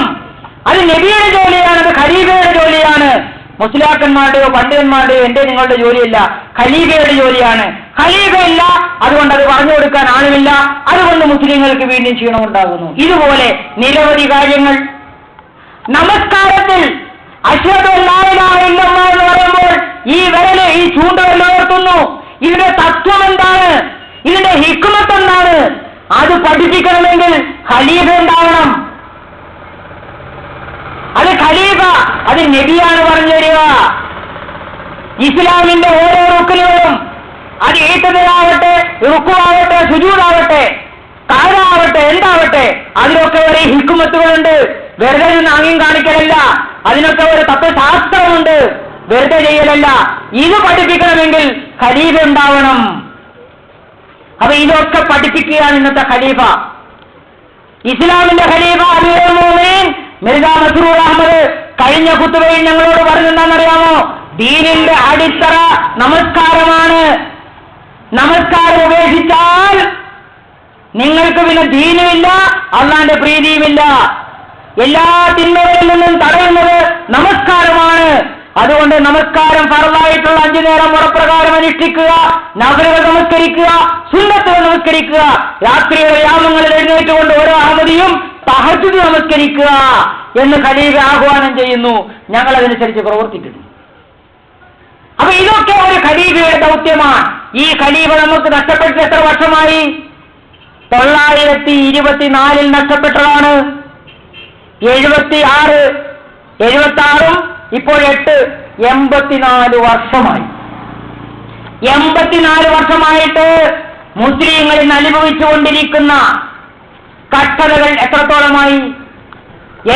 അത് നബിയുടെ ജോലിയാണ്, അത് ഖലീഫയുടെ ജോലിയാണ്. മുസ്ലിയാക്കന്മാരുടെയോ പണ്ഡിതന്മാരുടെയോ എന്റെ നിങ്ങളുടെ ജോലിയല്ല, ഖലീഫയുടെ ജോലിയാണ്. ഖലീഫയില്ല, അതുകൊണ്ട് അത് പറഞ്ഞു കൊടുക്കാൻ ആളുമില്ല, അതുകൊണ്ട് മുസ്ലിങ്ങൾക്ക് വീണ്ടും ക്ഷീണമുണ്ടാകുന്നു. ഇതുപോലെ നിരവധി കാര്യങ്ങൾ. നമസ്കാരത്തിൽ അശ്ഹദു അല്ലാ ഇലാഹ ഇല്ലല്ലാഹ് എന്ന് പറയുമ്പോൾ ഈ വിരല്, ഈ ചൂണ്ടുവിരൽ ഉയർത്തുന്നു. ഇതിന്റെ തത്വം എന്താണ്? ഇതിന്റെ ഹിക്മത്ത് എന്താണ്? അത് പഠിപ്പിക്കണമെങ്കിൽ ഖലീഫ ഉണ്ടാവണം. അത് ഖലീഫ, അത് നബിയാണ് പറഞ്ഞു തരിക. ഇസ്ലാമിന്റെ ഓരോ റുക്നുകളും, അത് ഈത്തദാവട്ടെ, റുക്കുവാവട്ടെ, സുജൂദാവട്ടെ, കാലാവട്ടെ, എന്താവട്ടെ, അതിനൊക്കെ ഒരു ഹിക്മത്തുകളുണ്ട്. വെറുതെ നിന്ന് ആംഗ്യം കാണിക്കലല്ല, അതിനൊക്കെ ഒരു തത്വശാസ്ത്രമുണ്ട്, വെറുതെ ചെയ്യലല്ല. ഇത് പഠിപ്പിക്കണമെങ്കിൽ ഖലീഫ ഉണ്ടാവണം. അപ്പൊ ഇതൊക്കെ പഠിപ്പിക്കുകയാണ് ഇന്നത്തെ ഖലീഫ. ഇസ്ലാമിന്റെ ഖലീഫ അമീറുൽ മുഅ്മിനീൻ മിർസാ മസ്റൂർ അഹമ്മദ് കഴിഞ്ഞ ഖുതുബയിൽ ഞങ്ങളോട് പറഞ്ഞെന്താണെന്നറിയാമോ? ദീനിന്റെ അടിത്തറ നമസ്കാരമാണ്. നമസ്കാരം ഉപേക്ഷിച്ചാൽ നിങ്ങൾക്ക് പിന്നെ ദീനുമില്ല, അള്ളാന്റെ പ്രീതിയുമില്ല. എല്ലാ തിന്മകളിൽ നിന്നും തടയുന്നത് നമസ്കാരമാണ്. അതുകൊണ്ട് നമസ്കാരം ഫർളായിട്ടുള്ള 5 നേരം മുറപ്രകാരം അനുഷ്ഠിക്കുക, നഫലുകൾ നമസ്കരിക്കുക, സുന്നത്തുകൾ നമസ്കരിക്കുക, രാത്രിയുടെ യാമങ്ങളിൽ എഴുന്നേറ്റുകൊണ്ട് ഓരോ അഹമ്മദിയും തഹജ്ജുദ് നമസ്കരിക്കുക എന്ന് ഖലീഫ ആഹ്വാനം ചെയ്യുന്നു. ഞങ്ങൾ അതനുസരിച്ച് പ്രവർത്തിക്കുന്നു. അപ്പൊ ഇതൊക്കെ ഒരു ഖലീഫയുടെ ദൗത്യമാണ്. ഈ ഖലീഫ നമുക്ക് നഷ്ടപ്പെട്ട് എത്ര വർഷമായി? 924 നഷ്ടപ്പെട്ടതാണ്. 76, 76 ഇപ്പോൾ 8, 84 വർഷമായി. 84 വർഷമായിട്ട് മുസ്ലിങ്ങൾ ഇന്ന് അനുഭവിച്ചുകൊണ്ടിരിക്കുന്ന കഷ്ടതകൾ എത്രത്തോളമായി?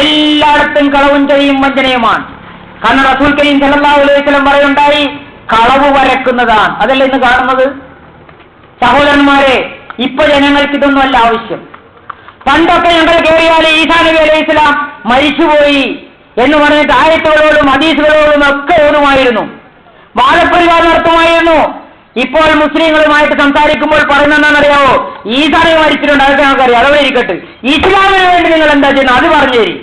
എല്ലായിടത്തും കളവും ചതിയും വഞ്ചനയുമാണ്. കാരണം റസൂൽ കരീം സല്ലല്ലാഹു അലൈഹി വസല്ലം പറയുണ്ടായി, കളവ് വരക്കുന്നതാണ്. അതല്ല ഇന്ന് കാണുന്നത്. സഹോദരന്മാരെ, ഇപ്പൊ ജനങ്ങൾക്ക് ഇതൊന്നുമല്ല ആവശ്യം. പണ്ടൊക്കെ ഞങ്ങൾ കയറിയാൽ ഈസാ നബി അലൈഹി ഇസ്ലാം മരിച്ചുപോയി എന്ന് പറഞ്ഞിട്ട് ആയത്തുകളോടും ഹദീസുകളോടും ഒക്കെ ഓടുമായിരുന്നു, വാദപ്രതിവാദം നടത്തുമായിരുന്നു. ഇപ്പോൾ മുസ്ലിങ്ങളുമായിട്ട് സംസാരിക്കുമ്പോൾ പറയുന്നതെന്നറിയാവോ? ഈസാ നബി മരിച്ചിട്ടുണ്ട്, അതൊക്കെ ഞങ്ങൾക്കറിയാം, അതവിടെ ഇരിക്കട്ടെ. ഇസ്ലാമിന് വേണ്ടി നിങ്ങൾ എന്താ ചെയ്യുന്നത് അത് പറഞ്ഞു തരി.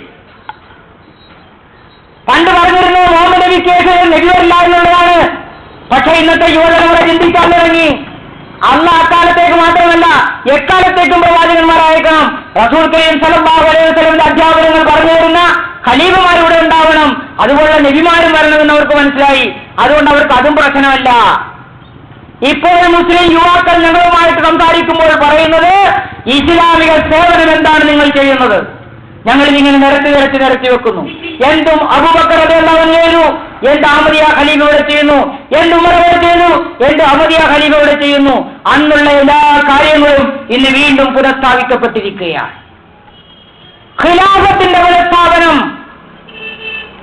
പണ്ട് പറഞ്ഞിരുന്നു മുഹമ്മദ് നബി കേസ് നബിയല്ല എന്നുള്ളതാണ്. പക്ഷെ ഇന്നത്തെ യുവതലമുറ ചിന്തിക്കാൻ തുടങ്ങി. അള്ളാഹ് അക്കാലത്തേക്ക് മാത്രമല്ല എക്കാലത്തേക്കും പ്രവാചകന്മാരായേക്കണം. റസൂൽ കരീം സല്ലല്ലാഹു അലൈഹി വസല്ലമിന്റെ അധ്യാപനങ്ങൾ പറഞ്ഞു തരുന്ന ഖലീഫമാർ ഇവിടെ ഉണ്ടാവണം. അതുപോലെ നബിമാരും വരണമെന്ന് അവർക്ക് മനസ്സിലായി. അതുകൊണ്ട് അവർക്ക് അതും പ്രശ്നമല്ല. ഇപ്പോൾ മുസ്ലിം യുവാക്കൾ ഞങ്ങളുമായിട്ട് സംസാരിക്കുമ്പോൾ പറയുന്നത്, ഇസ്ലാമിക സേവനം എന്താണ് നിങ്ങൾ ചെയ്യുന്നത്? ഞങ്ങൾ ഇങ്ങനെ നിരത്തി വെക്കുന്നു. എന്തും അബൂബക്കർ റളിയല്ലാഹു അൻഹു ചെയ്തു, എന്ത് അഹ്മദിയ ഖലീഫ ഇവിടെ ചെയ്യുന്നു, എന്ത് ഉമർ ഇവിടെ ചെയ്തു, എന്ത് അഹ്മദിയ ഖലീഫ ഇവിടെ ചെയ്യുന്നു. അന്നുള്ള എല്ലാ കാര്യങ്ങളും ഇന്ന് വീണ്ടും പുനഃസ്ഥാപിക്കപ്പെട്ടിരിക്കുകയാണ്. ഖിലാഫത്തിന്റെ പുനഃസ്ഥാപനം.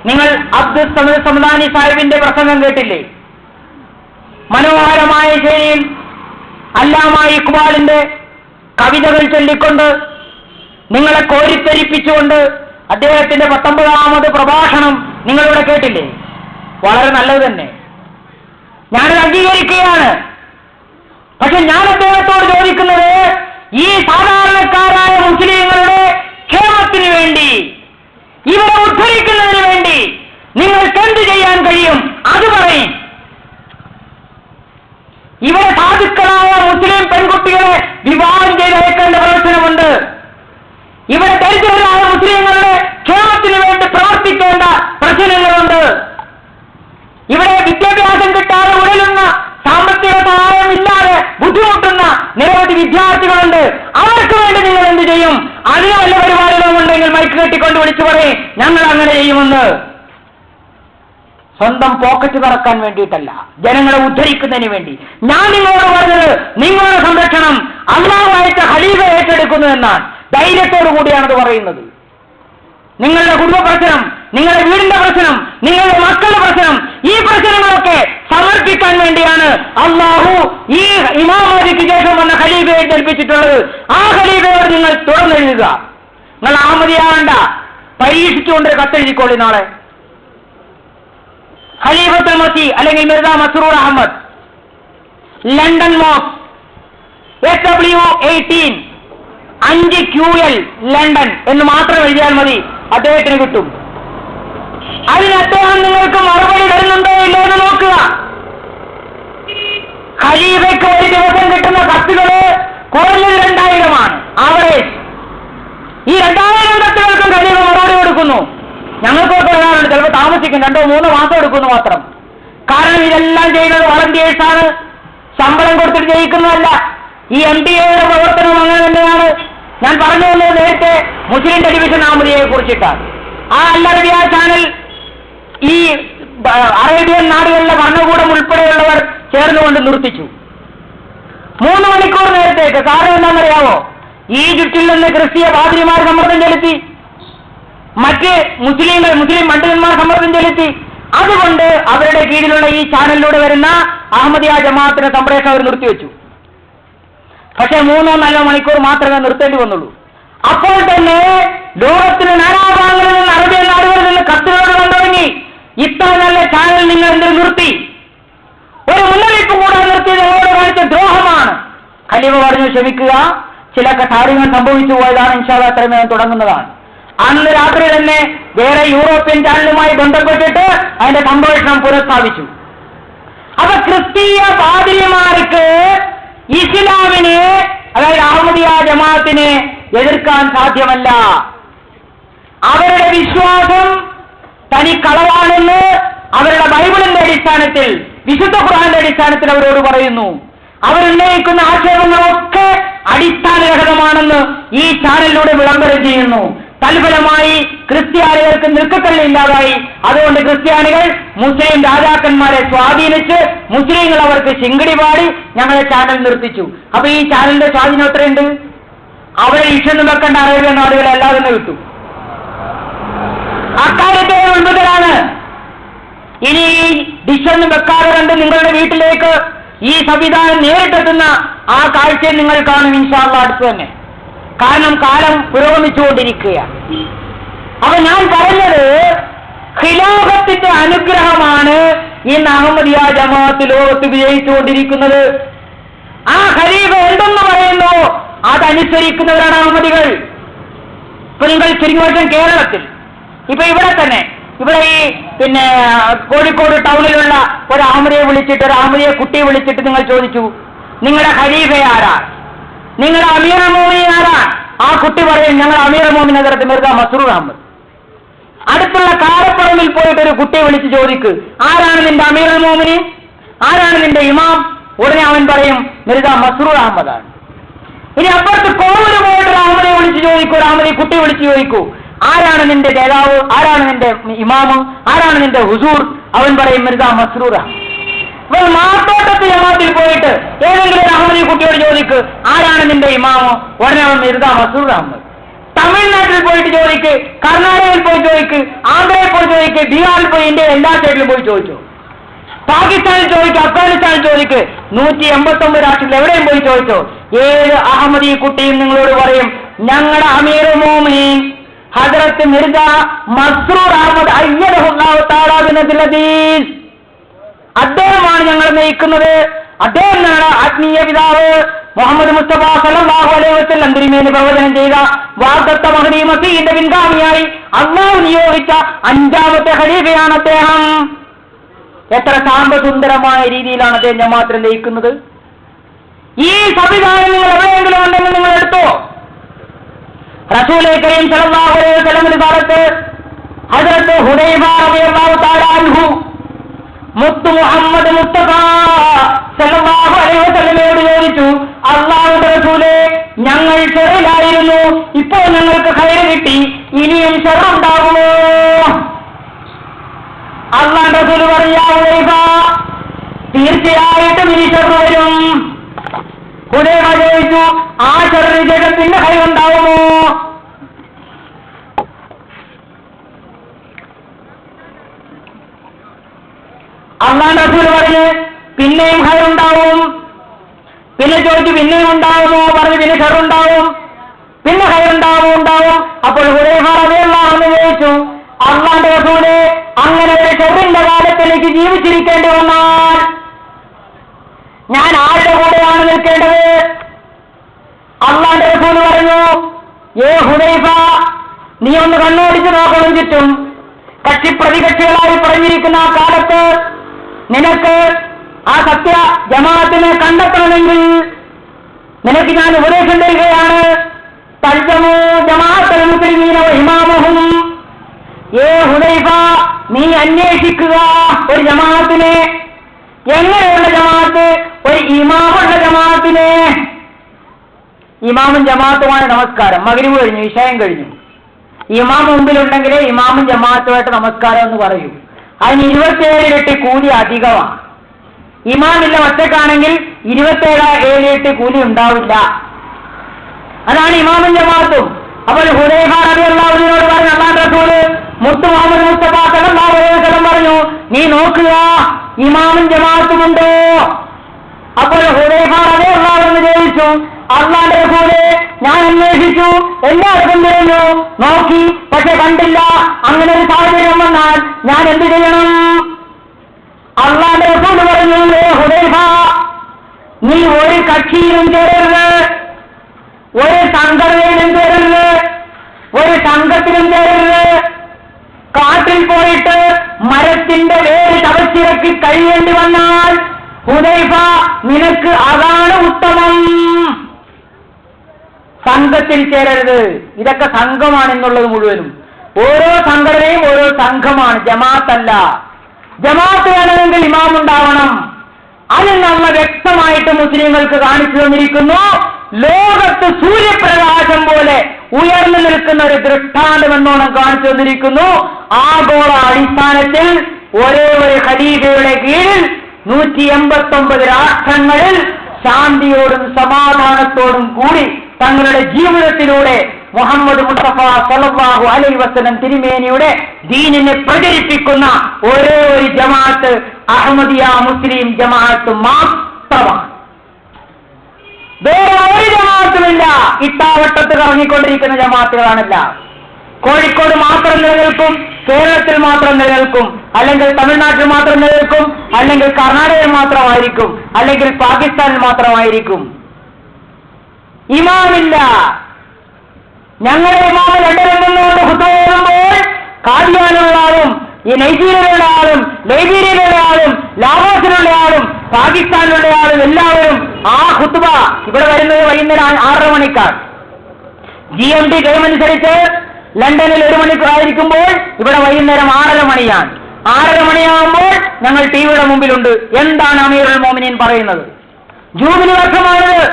നിങ്ങൾ അബ്ദുൽ സമദ് സമദാനി സാഹിബിന്റെ പ്രസംഗം കേട്ടില്ലേ? മനോഹരമായ ശൈലിയിൽ അല്ലാമ ഇഖ്ബാലിന്റെ കവിതകൾ ചൊല്ലിക്കൊണ്ട് നിങ്ങളെ കോരിത്തെരിപ്പിച്ചുകൊണ്ട് അദ്ദേഹത്തിന്റെ 19ാമത് പ്രഭാഷണം നിങ്ങളിവിടെ കേട്ടില്ലേ? വളരെ നല്ലത് തന്നെ, ഞാനത് അംഗീകരിക്കുകയാണ്. പക്ഷെ ഞാൻ അദ്ദേഹത്തോട് ചോദിക്കുന്നത്, ഈ സാധാരണക്കാരായ മുസ്ലിങ്ങളുടെ ക്ഷേമത്തിന് വേണ്ടി, ഇവരെ ഉദ്ധരിക്കുന്നതിന് വേണ്ടി നിങ്ങൾക്ക് എന്ത് ചെയ്യാൻ കഴിയും? അത് പറയും. ഇവിടെ സാധുക്കളായ മുസ്ലിം പെൺകുട്ടികളെ വിവാഹം ചെയ്ത് അയക്കേണ്ട പ്രവർത്തനമുണ്ട്. ഇവിടെ ദരിദ്രരായ മുസ്ലിങ്ങളുടെ ക്ഷേമത്തിന് വേണ്ടി പ്രവർത്തിക്കേണ്ട പ്രശ്നങ്ങളുണ്ട്. ഇവിടെ വിദ്യാഭ്യാസം കിട്ടാതെ ഉഴലുന്ന, സാമ്പത്തിക സഹായമില്ലാതെ ബുദ്ധിമുട്ടുന്ന നിരവധി വിദ്യാർത്ഥികളുണ്ട്. അവർക്ക് വേണ്ടി നിങ്ങൾ എന്ത് ചെയ്യും? അതിന് വല്ല പരിപാടികളും ഉണ്ടെങ്കിൽ മൈക്ക് കെട്ടിക്കൊണ്ട് വിളിച്ചു പറയും ഞങ്ങൾ അങ്ങനെ ചെയ്യുമെന്ന്. സ്വന്തം പോക്കറ്റ് നിറക്കാൻ വേണ്ടിയിട്ടല്ല, ജനങ്ങളെ ഉദ്ധരിക്കുന്നതിന് വേണ്ടി. ഞാൻ നിങ്ങളോട് പറഞ്ഞത് നിങ്ങളുടെ സംരക്ഷണം അല്ലാഹു അയച്ച ഖലീഫ ഏറ്റെടുക്കുന്നു എന്നാണ്. ധൈര്യത്തോടു കൂടിയാണത് പറയുന്നത്. നിങ്ങളുടെ കുടുംബ പ്രശ്നം, നിങ്ങളുടെ വീടിന്റെ പ്രശ്നം, നിങ്ങളുടെ മക്കളുടെ പ്രശ്നം, ഈ പ്രശ്നങ്ങളൊക്കെ സമർപ്പിക്കാൻ വേണ്ടിയാണ് അല്ലാഹു ഈ ഇമാമാദിക്ക് ശേഷം വന്ന ഖലീഫയെ ഏൽപ്പിച്ചിട്ടുള്ളത്. ആ ഖലീഫയോട് നിങ്ങൾ തുറന്നെഴുതുക. നിങ്ങൾ അഹമ്മദിയാവണ്ട, പരീക്ഷിച്ചുകൊണ്ട് കത്തെഴുതിക്കോളി. നാളെ ഖലീഫത്തുൽ മസീഹ് അല്ലെങ്കിൽ Mirza Masroor Ahmad, London mosque, SW18 5QL London എന്ന് മാത്രം എഴുതിയാൽ മതി, അദ്ദേഹത്തിന് കിട്ടും. അതിന് അദ്ദേഹം നിങ്ങൾക്ക് മറുപടി തരുന്നുണ്ടോ ഇല്ലോ എന്ന് നോക്കുക. ഖലീഫയ്ക്ക് ഒരു ദിവസം കിട്ടുന്ന കത്തുകള് കുറഞ്ഞത് 2000 ആവറേജ്. ഈ 2000 കത്തുകൾക്കും ഖലീഫ മറുപടി കൊടുക്കുന്നു. ഞങ്ങൾക്കൊക്കെ വരാറുണ്ട്, ചിലപ്പോൾ താമസിക്കും, 2-3 മാസം എടുക്കുന്നു മാത്രം. കാരണം ഇതെല്ലാം ചെയ്യുന്നത് വളണ്ടിയേഴ്സാണ്, ശമ്പളം കൊടുത്തിട്ട് ജയിക്കുന്നതല്ല. ഈ MTA-യുടെ പ്രവർത്തനം അങ്ങനെ തന്നെയാണ്. ഞാൻ പറഞ്ഞു വന്നത് നേരത്തെ മുസ്ലിം ടെലിവിഷൻ അഹമ്മദിയെ കുറിച്ചിട്ടാണ്. ആ അൽ അറബിയ ചാനൽ ഈ അറേബ്യൻ നാടുകളിലെ ഭരണകൂടം ഉൾപ്പെടെയുള്ളവർ ചേർന്നുകൊണ്ട് നിർത്തിച്ചു 3 മണിക്കൂർ നേരത്തേക്ക്. കാരണം എന്താണെന്നറിയാവോ? ഈജിപ്തിൽ നിന്ന് ക്രിസ്തീയ പാദ്രിമാർ സമ്മർദ്ദം ചെലുത്തി, മറ്റ് മുസ്ലിം പണ്ഡിതന്മാർ സമ്മർദ്ദം ചെലുത്തി. അതുകൊണ്ട് അവരുടെ കീഴിലുള്ള ഈ ചാനലിലൂടെ വരുന്ന അഹമ്മദിയ ജമാഅത്തിന്റെ സംപ്രേഷണം അവർ നിർത്തിവെച്ചു. പക്ഷേ 3-4 മണിക്കൂർ മാത്രമേ നിർത്തേണ്ടി വന്നുള്ളൂ. അപ്പോൾ തന്നെ ലോകത്തിന് നാനാഭാഗങ്ങളിൽ നിന്ന്, അറേബ്യൻ നാടുകളിൽ നിന്ന് കത്തുകൾ വന്നുതുടങ്ങി. ഇത്ര നല്ല ചാനൽ നിങ്ങൾ എന്തിനു നിർത്തി? ഒരു മുന്നറിയിപ്പ് കൂടാതെ നിർത്തിയത് നിങ്ങളോട് കാണിച്ച ദ്രോഹമാണ്. ഖലീഫ പറഞ്ഞു, ക്ഷമിക്കുക, ചില കാര്യങ്ങൾ സംഭവിച്ചു പോയതാണ്, ഇൻഷാ അല്ലാഹ് എത്രയും വേഗം തുടങ്ങുന്നതാണ്. അന്ന് രാത്രി തന്നെ വേറെ യൂറോപ്യൻ ചാനലുമായി ബന്ധപ്പെട്ടിട്ട് അതിന്റെ സംപ്രേഷണം പുനഃസ്ഥാപിച്ചു. അപ്പൊ ക്രിസ്തീയ പാതിരിമാർക്ക് ഇസ്ലാമിനെ, അതായത് അഹമ്മദിയ ജമാഅത്തിനെ എതിർക്കാൻ സാധ്യമല്ല. അവരുടെ വിശ്വാസം തനി കളവാണെന്ന് അവരുടെ ബൈബിളിന്റെ അടിസ്ഥാനത്തിൽ, വിശുദ്ധ ഖുർആന്റെ അടിസ്ഥാനത്തിൽ അവരോട് പറയുന്നു. അവരുന്നയിക്കുന്ന ആക്ഷേപങ്ങളൊക്കെ അടിസ്ഥാനരഹിതമാണെന്ന് ഈ ചാനലിലൂടെ വിളംബരം ചെയ്യുന്നു. തൽഫലമായി ക്രിസ്ത്യാനികൾക്ക് നിൽക്കക്കല്ലില്ലാതായി. അതുകൊണ്ട് ക്രിസ്ത്യാനികൾ മുസ്ലിം രാജാക്കന്മാരെ സ്വാധീനിച്ച് മുസ്ലിങ്ങൾ അവർക്ക് ശിങ്കിടി പാടി ഞങ്ങളെ ചാനൽ നിർത്തിച്ചു. അപ്പൊ ഈ ചാനലിന്റെ സ്വാധീനം എത്രയുണ്ട്? അവരെ ഇഷ്ടം വെക്കേണ്ട അറേബ്യൻ നാടുകളെ എല്ലാവരും കിട്ടും. അക്കാര്യത്തെ ഉത്ഭുതരാണ്. ഇനി ഈ ഡിഷൊന്നും വെക്കാതെ കണ്ട് നിങ്ങളുടെ വീട്ടിലേക്ക് ഈ സംവിധാനം നേരിട്ടെത്തുന്ന ആ കാഴ്ചയെ നിങ്ങൾ കാണും ഇൻഷാ അല്ലാഹ് അടുത്ത് തന്നെ. കാരണം കാലം പുരോഗമിച്ചുകൊണ്ടിരിക്കുകയാണ്. അപ്പൊ ഞാൻ പറഞ്ഞത് ഖിലാഫത്തിന്റെ അനുഗ്രഹമാണ് ഇന്ന് അഹമ്മദിയ ജമാഅത്ത് ലോകത്ത് വിജയിച്ചുകൊണ്ടിരിക്കുന്നത്. ആ ഖലീഫ എന്തെന്ന് പറയുന്നു അതനുസരിക്കുന്നവരാണ് അഹമ്മദികൾ. ഇപ്പൊ നിങ്ങൾ ചുരുങ്ങി കേരളത്തിൽ, ഇപ്പൊ ഇവിടെ തന്നെ, ഇവിടെ ഈ കോഴിക്കോട് ടൗണിലുള്ള ഒരു അഹമ്മദിയെ വിളിച്ചിട്ട്, ഒരു അഹമ്മദിയെ കുട്ടിയെ വിളിച്ചിട്ട് നിങ്ങൾ ചോദിച്ചു, നിങ്ങളുടെ ഖലീഫ ആരാ, നിങ്ങളുടെ അമീർ മോമിൻ ആരാ? ആ കുട്ടി പറയും, ഞങ്ങൾ അമീർ മോമിൻ നഗരത്തിൽ മിർസ മസ്റൂർ അഹമ്മദ്. അടുത്തുള്ള കാരപ്പുറമിൽ പോയിട്ട് ഒരു കുട്ടിയെ വിളിച്ച് ചോദിക്ക്, ആരാണ് നിന്റെ അമീർ മോമിന്, ആരാണ് നിന്റെ ഇമാം? ഉടനെ അവൻ പറയും മിർസ മസ്റൂർ അഹമ്മദാണ്. ഇനി അപ്പുറത്ത് കോവൂര് പോയിട്ട് അഹമ്മദിയെ വിളിച്ച് ചോദിക്കൂ, അഹമ്മദി കുട്ടിയെ വിളിച്ച് ചോദിക്കൂ, ആരാണ് നിന്റെ നേതാവ്, ആരാണ് നിന്റെ ഇമാമ്, ആരാണ് നിന്റെ ഹുസൂർ? അവൻ പറയും മിർസ മസ്റൂർ അഹമ്മദ്. അപ്പോൾ മാത്തോട്ടത്ത് ജമാഅത്തിൽ പോയിട്ട് ഏതെങ്കിലും ഒരു അഹമ്മദി കുട്ടിയോട് ചോദിക്ക്, ആരാണ് നിന്റെ ഇമാമോ? ഉടനെ അവൻ മിർസ മസ്റൂർ അഹമ്മദ്. തമിഴ്നാട്ടിൽ പോയിട്ട് ചോദിക്ക്, കർണാടകയിൽ പോയി ചോദിക്ക്, ആന്ധ്രയിൽ പോയി ചോദിക്ക്, ബീഹാറിൽ പോയി, ഇന്ത്യയിൽ എല്ലാ സ്റ്റേറ്റിലും പോയി ചോദിച്ചു, പാകിസ്ഥാനിൽ ചോദിക്ക്, അഫ്ഗാനിസ്ഥാനിൽ ചോദിക്ക്, 189 രാഷ്ട്രത്തിൽ എവിടെയും പോയി ചോദിച്ചോ. ഏത് അഹമ്മദി കുട്ടിയും നിങ്ങളോട് പറയും, ഞങ്ങളുടെ അമീർ മോമിൻ ഹദ്റത്ത് മിർസ മസ്റൂർ അഹമ്മദ് അയ്യദഹുല്ലാഹു തആല ബിനദിൽ അദീസ്, അദ്ദേഹമാണ് ഞങ്ങൾ നയിക്കുന്നത്. അദ്ദേഹമാണ് ആത്മീയ പിതാവ് മുഹമ്മദ് മുസ്തഫ സല്ലല്ലാഹു അലൈഹി വസല്ലം തിരുമേനി പ്രവചനം ചെയ്ത വാഗ്ദത്ത മഹ്ദി മസീഹിന്റെ പിൻഗാമിയായി അല്ലാഹു നിയോഗിച്ച 5ാമത്തെ ഖലീഫയാണ് അദ്ദേഹം. എത്ര സാമ്പസുന്ദരമായ രീതിയിലാണ് അദ്ദേഹം ജമാഅത്തിനെ നയിക്കുന്നത്. ഈ സംവിധാനം നിങ്ങൾ എവിടെയെങ്കിലും ഉണ്ടെങ്കിൽ നിങ്ങൾ എടുത്തോ. റസൂലേ കരീം സല്ലല്ലാഹു അലൈഹി വസല്ലമിന്റെ കാലത്ത് ഹദ്റത്ത് ഹുദൈഫ റളിയല്ലാഹു തആല അൻഹു മുത്തു മുഹമ്മദ് മുസ്തഫ സല്ലല്ലാഹു അലൈഹി വസല്ലമയോട് ചോദിച്ചു, അല്ലാഹുവിന്റെ റസൂലേ, ഞങ്ങൾ ഷെറിലായിരുന്നു, ഇപ്പോൾ ഞങ്ങൾക്ക് ഖൈർ കിട്ടി, ഇനിയും ഷെറുണ്ടാകുമോ? അല്ലാഹുവിന്റെ റസൂൽ പറയാ ഹുദൈഫ തീർച്ചയായിട്ടും ഇനി ഷർറ് വരും. ഹുദൈഫ ചോദിച്ചു ആ ഷർറിന് ശേഷം പിന്നെ ഖൈർ ഉണ്ടാവുമോ? അല്ലാഹുവിന്റെ റസൂൽ പറഞ്ഞു പിന്നെയും ഖൈർ ഉണ്ടാവും. പിന്നെ ചോദിച്ചു പിന്നെയും ഉണ്ടാവുമോ? പറഞ്ഞു പിന്നെ ഷർറുണ്ടാവും. പിന്നെ ഖൈർ ഉണ്ടാവും. അപ്പോൾ ഹുദൈഫ റളിയല്ലാഹു അൻഹു ചോദിച്ചു അല്ലാഹുവിന്റെ റസൂലേ അങ്ങനെ ഒരു ഷർറിന്റെ കാലത്തിലേക്ക് ജീവിച്ചിരിക്കേണ്ടി വന്നാൽ ഞാൻ ആരുടെ കൂടെയാണ് നിൽക്കേണ്ടത്? അല്ലാഹുവിന്റെ റസൂൽ പറഞ്ഞു ഹുദൈഫ നീ ഒന്ന് കണ്ണോടിച്ച് നോക്കണം ചുറ്റും. കക്ഷി പ്രതികക്ഷികളായി പറഞ്ഞിരിക്കുന്ന ആ കാലത്ത് നിനക്ക് ആ സത്യ ജമാഅത്തിനെ കണ്ടെത്തണമെങ്കിൽ നിനക്ക് ഞാൻ ഉപദേശം തരികയാണ്. തൽസമു ജമാഅത്തുൽ മുസ്ലിമീന വ ഇമാമുഹും. ഹുദൈഫ നീ അന്വേഷിക്കുക ഒരു ജമാഅത്തിനെ. എങ്ങനെയുള്ള ജമാഅത്ത്? ഒരു ഇമാമുള്ള ജമാഅത്തിനെ. ഇമാമും ജമാഅത്തുമായ നമസ്കാരം മഗ്‌രിബ് കഴിഞ്ഞു, ഇശായും കഴിഞ്ഞു. ഇമാം മുമ്പിലുണ്ടെങ്കിലേ ഇമാമും ജമാഅത്തുമായിട്ട് നമസ്കാരം എന്ന് പറയൂ. അതിന് 27 ഇരട്ടി കൂലി അധികമാണ്. ഇമാമില്ല ഒറ്റക്കാണെങ്കിൽ 27 ഇരട്ടി കൂലി ഉണ്ടാവില്ല. അതാണ് ഇമാമും ജമാഅത്തും. അപ്പോൾ ഹുദൈഫ റളിയല്ലാഹു അൻഹുവിനോട് പറഞ്ഞു അല്ലാഹുവിന്റെ റസൂൽ മുത്ത് മുഹമ്മദ് മുസ്തഫ സല്ലല്ലാഹു അലൈഹി വസല്ലം പറഞ്ഞു നീ നോക്കുക ഇമാമും ജമാഅത്തുമുണ്ടോ? അപ്പോൾ ഹുദൈഫ റളിയല്ലാഹു അൻഹു ചോദിച്ചു അല്ലാഹുവിന്റെ റസൂലേ ഞാൻ അന്വേഷിച്ചു, എല്ലാവർക്കും തിരഞ്ഞു നോക്കി, പക്ഷെ കണ്ടില്ല. അങ്ങനെ ഒരു സാഹചര്യം വന്നാൽ ഞാൻ എന്ത് ചെയ്യണം? അല്ലാഹുവിന്റെ റസൂൽ പറഞ്ഞു ഹുദൈഫ നീ ഒരു കക്ഷിയിലും ചേരരുത്, ഒരു സംഘടനയിലും ചേരരുത്, ഒരു സംഘത്തിലും ചേരരുത്. കാട്ടിൽ പോയിട്ട് മരത്തിന്റെ വേര് ചവച്ചിറക്കി കഴിയേണ്ടി വന്നാൽ ഹുദൈഫ നിനക്ക് അതാണ് ഉത്തമം. സംഘത്തിൽ ചേരരുത്. ഇതൊക്കെ സംഘമാണെന്നുള്ളത് മുഴുവനും. ഓരോ സംഘടനയും ഓരോ സംഘമാണ്, ജമാഅത്തല്ല. ജമാഅത്ത് വേണമെങ്കിൽ ഇമാം ഉണ്ടാവണം. അതിൽ നമ്മൾ വ്യക്തമായിട്ട് മുസ്ലിങ്ങൾക്ക് കാണിച്ചു തന്നിരിക്കുന്നു. ലോകത്ത് സൂര്യപ്രകാശം പോലെ ഉയർന്നു നിൽക്കുന്ന ഒരു ദൃഷ്ടാന്തം എന്നോണം കാണിച്ചു തന്നിരിക്കുന്നു. ആഗോള അടിസ്ഥാനത്തിൽ ഒരേ ഒരു ഖലീഫയുടെ കീഴിൽ 189 രാഷ്ട്രങ്ങളിൽ ശാന്തിയോടും സമാധാനത്തോടും കൂടി തങ്ങളുടെ ജീവിതത്തിലൂടെ മുഹമ്മദ് മുസ്തഫ സല്ലല്ലാഹു അലൈഹി വസല്ലം തിരുമേനിയുടെ ദീനിനെ പ്രചരിപ്പിക്കുന്ന ഒരേ ഒരു ജമാഅത്ത് അഹ്മദിയ മുസ്ലിം ജമാഅത്ത് മാത്രമാണ്. വേറെ ഒരു ജമാഅത്തുമില്ല. ഇട്ടാവട്ടത്ത് കറങ്ങിക്കൊണ്ടിരിക്കുന്ന ജമാഅത്തുകളാണല്ല. കോഴിക്കോട് മാത്രം നിലനിൽക്കും, കേരളത്തിൽ മാത്രം നിലനിൽക്കും, അല്ലെങ്കിൽ തമിഴ്നാട്ടിൽ മാത്രം നിലനിൽക്കും, അല്ലെങ്കിൽ കർണാടകയിൽ മാത്രമായിരിക്കും, അല്ലെങ്കിൽ പാകിസ്ഥാനിൽ മാത്രമായിരിക്കും. ഇമാമില്ല. ഞങ്ങളുടെ ഇമാമ് ലണ്ടനിൽ നിന്നുകൊണ്ട് ഖുത്ബ ഓതുമ്പോൾ കാദിയാനുള്ള ആളും ഈ നൈജീരിയയിലുള്ള ആളും ലൈബീരിയയിലുള്ള ആളും ലാവോസിലുള്ള ആളും പാകിസ്ഥാനിലുള്ള ആളും എല്ലാവരും ആ ഖുത്ബ ഇവിടെ വരുന്നത് വൈകുന്നേരം 6:30 മണിക്കാണ്. GMT ടൈം അനുസരിച്ച് ലണ്ടനിൽ 1 മണിക്കായിരിക്കുമ്പോൾ ഇവിടെ വൈകുന്നേരം 6:30 മണിയാണ്. 6:30 മണിയാകുമ്പോൾ ഞങ്ങൾ ടിവിയുടെ മുമ്പിലുണ്ട്. എന്താണ് അമീറുൽ മോമിനീൻ പറയുന്നത്? ജൂബിലി വർഷമാണിത്.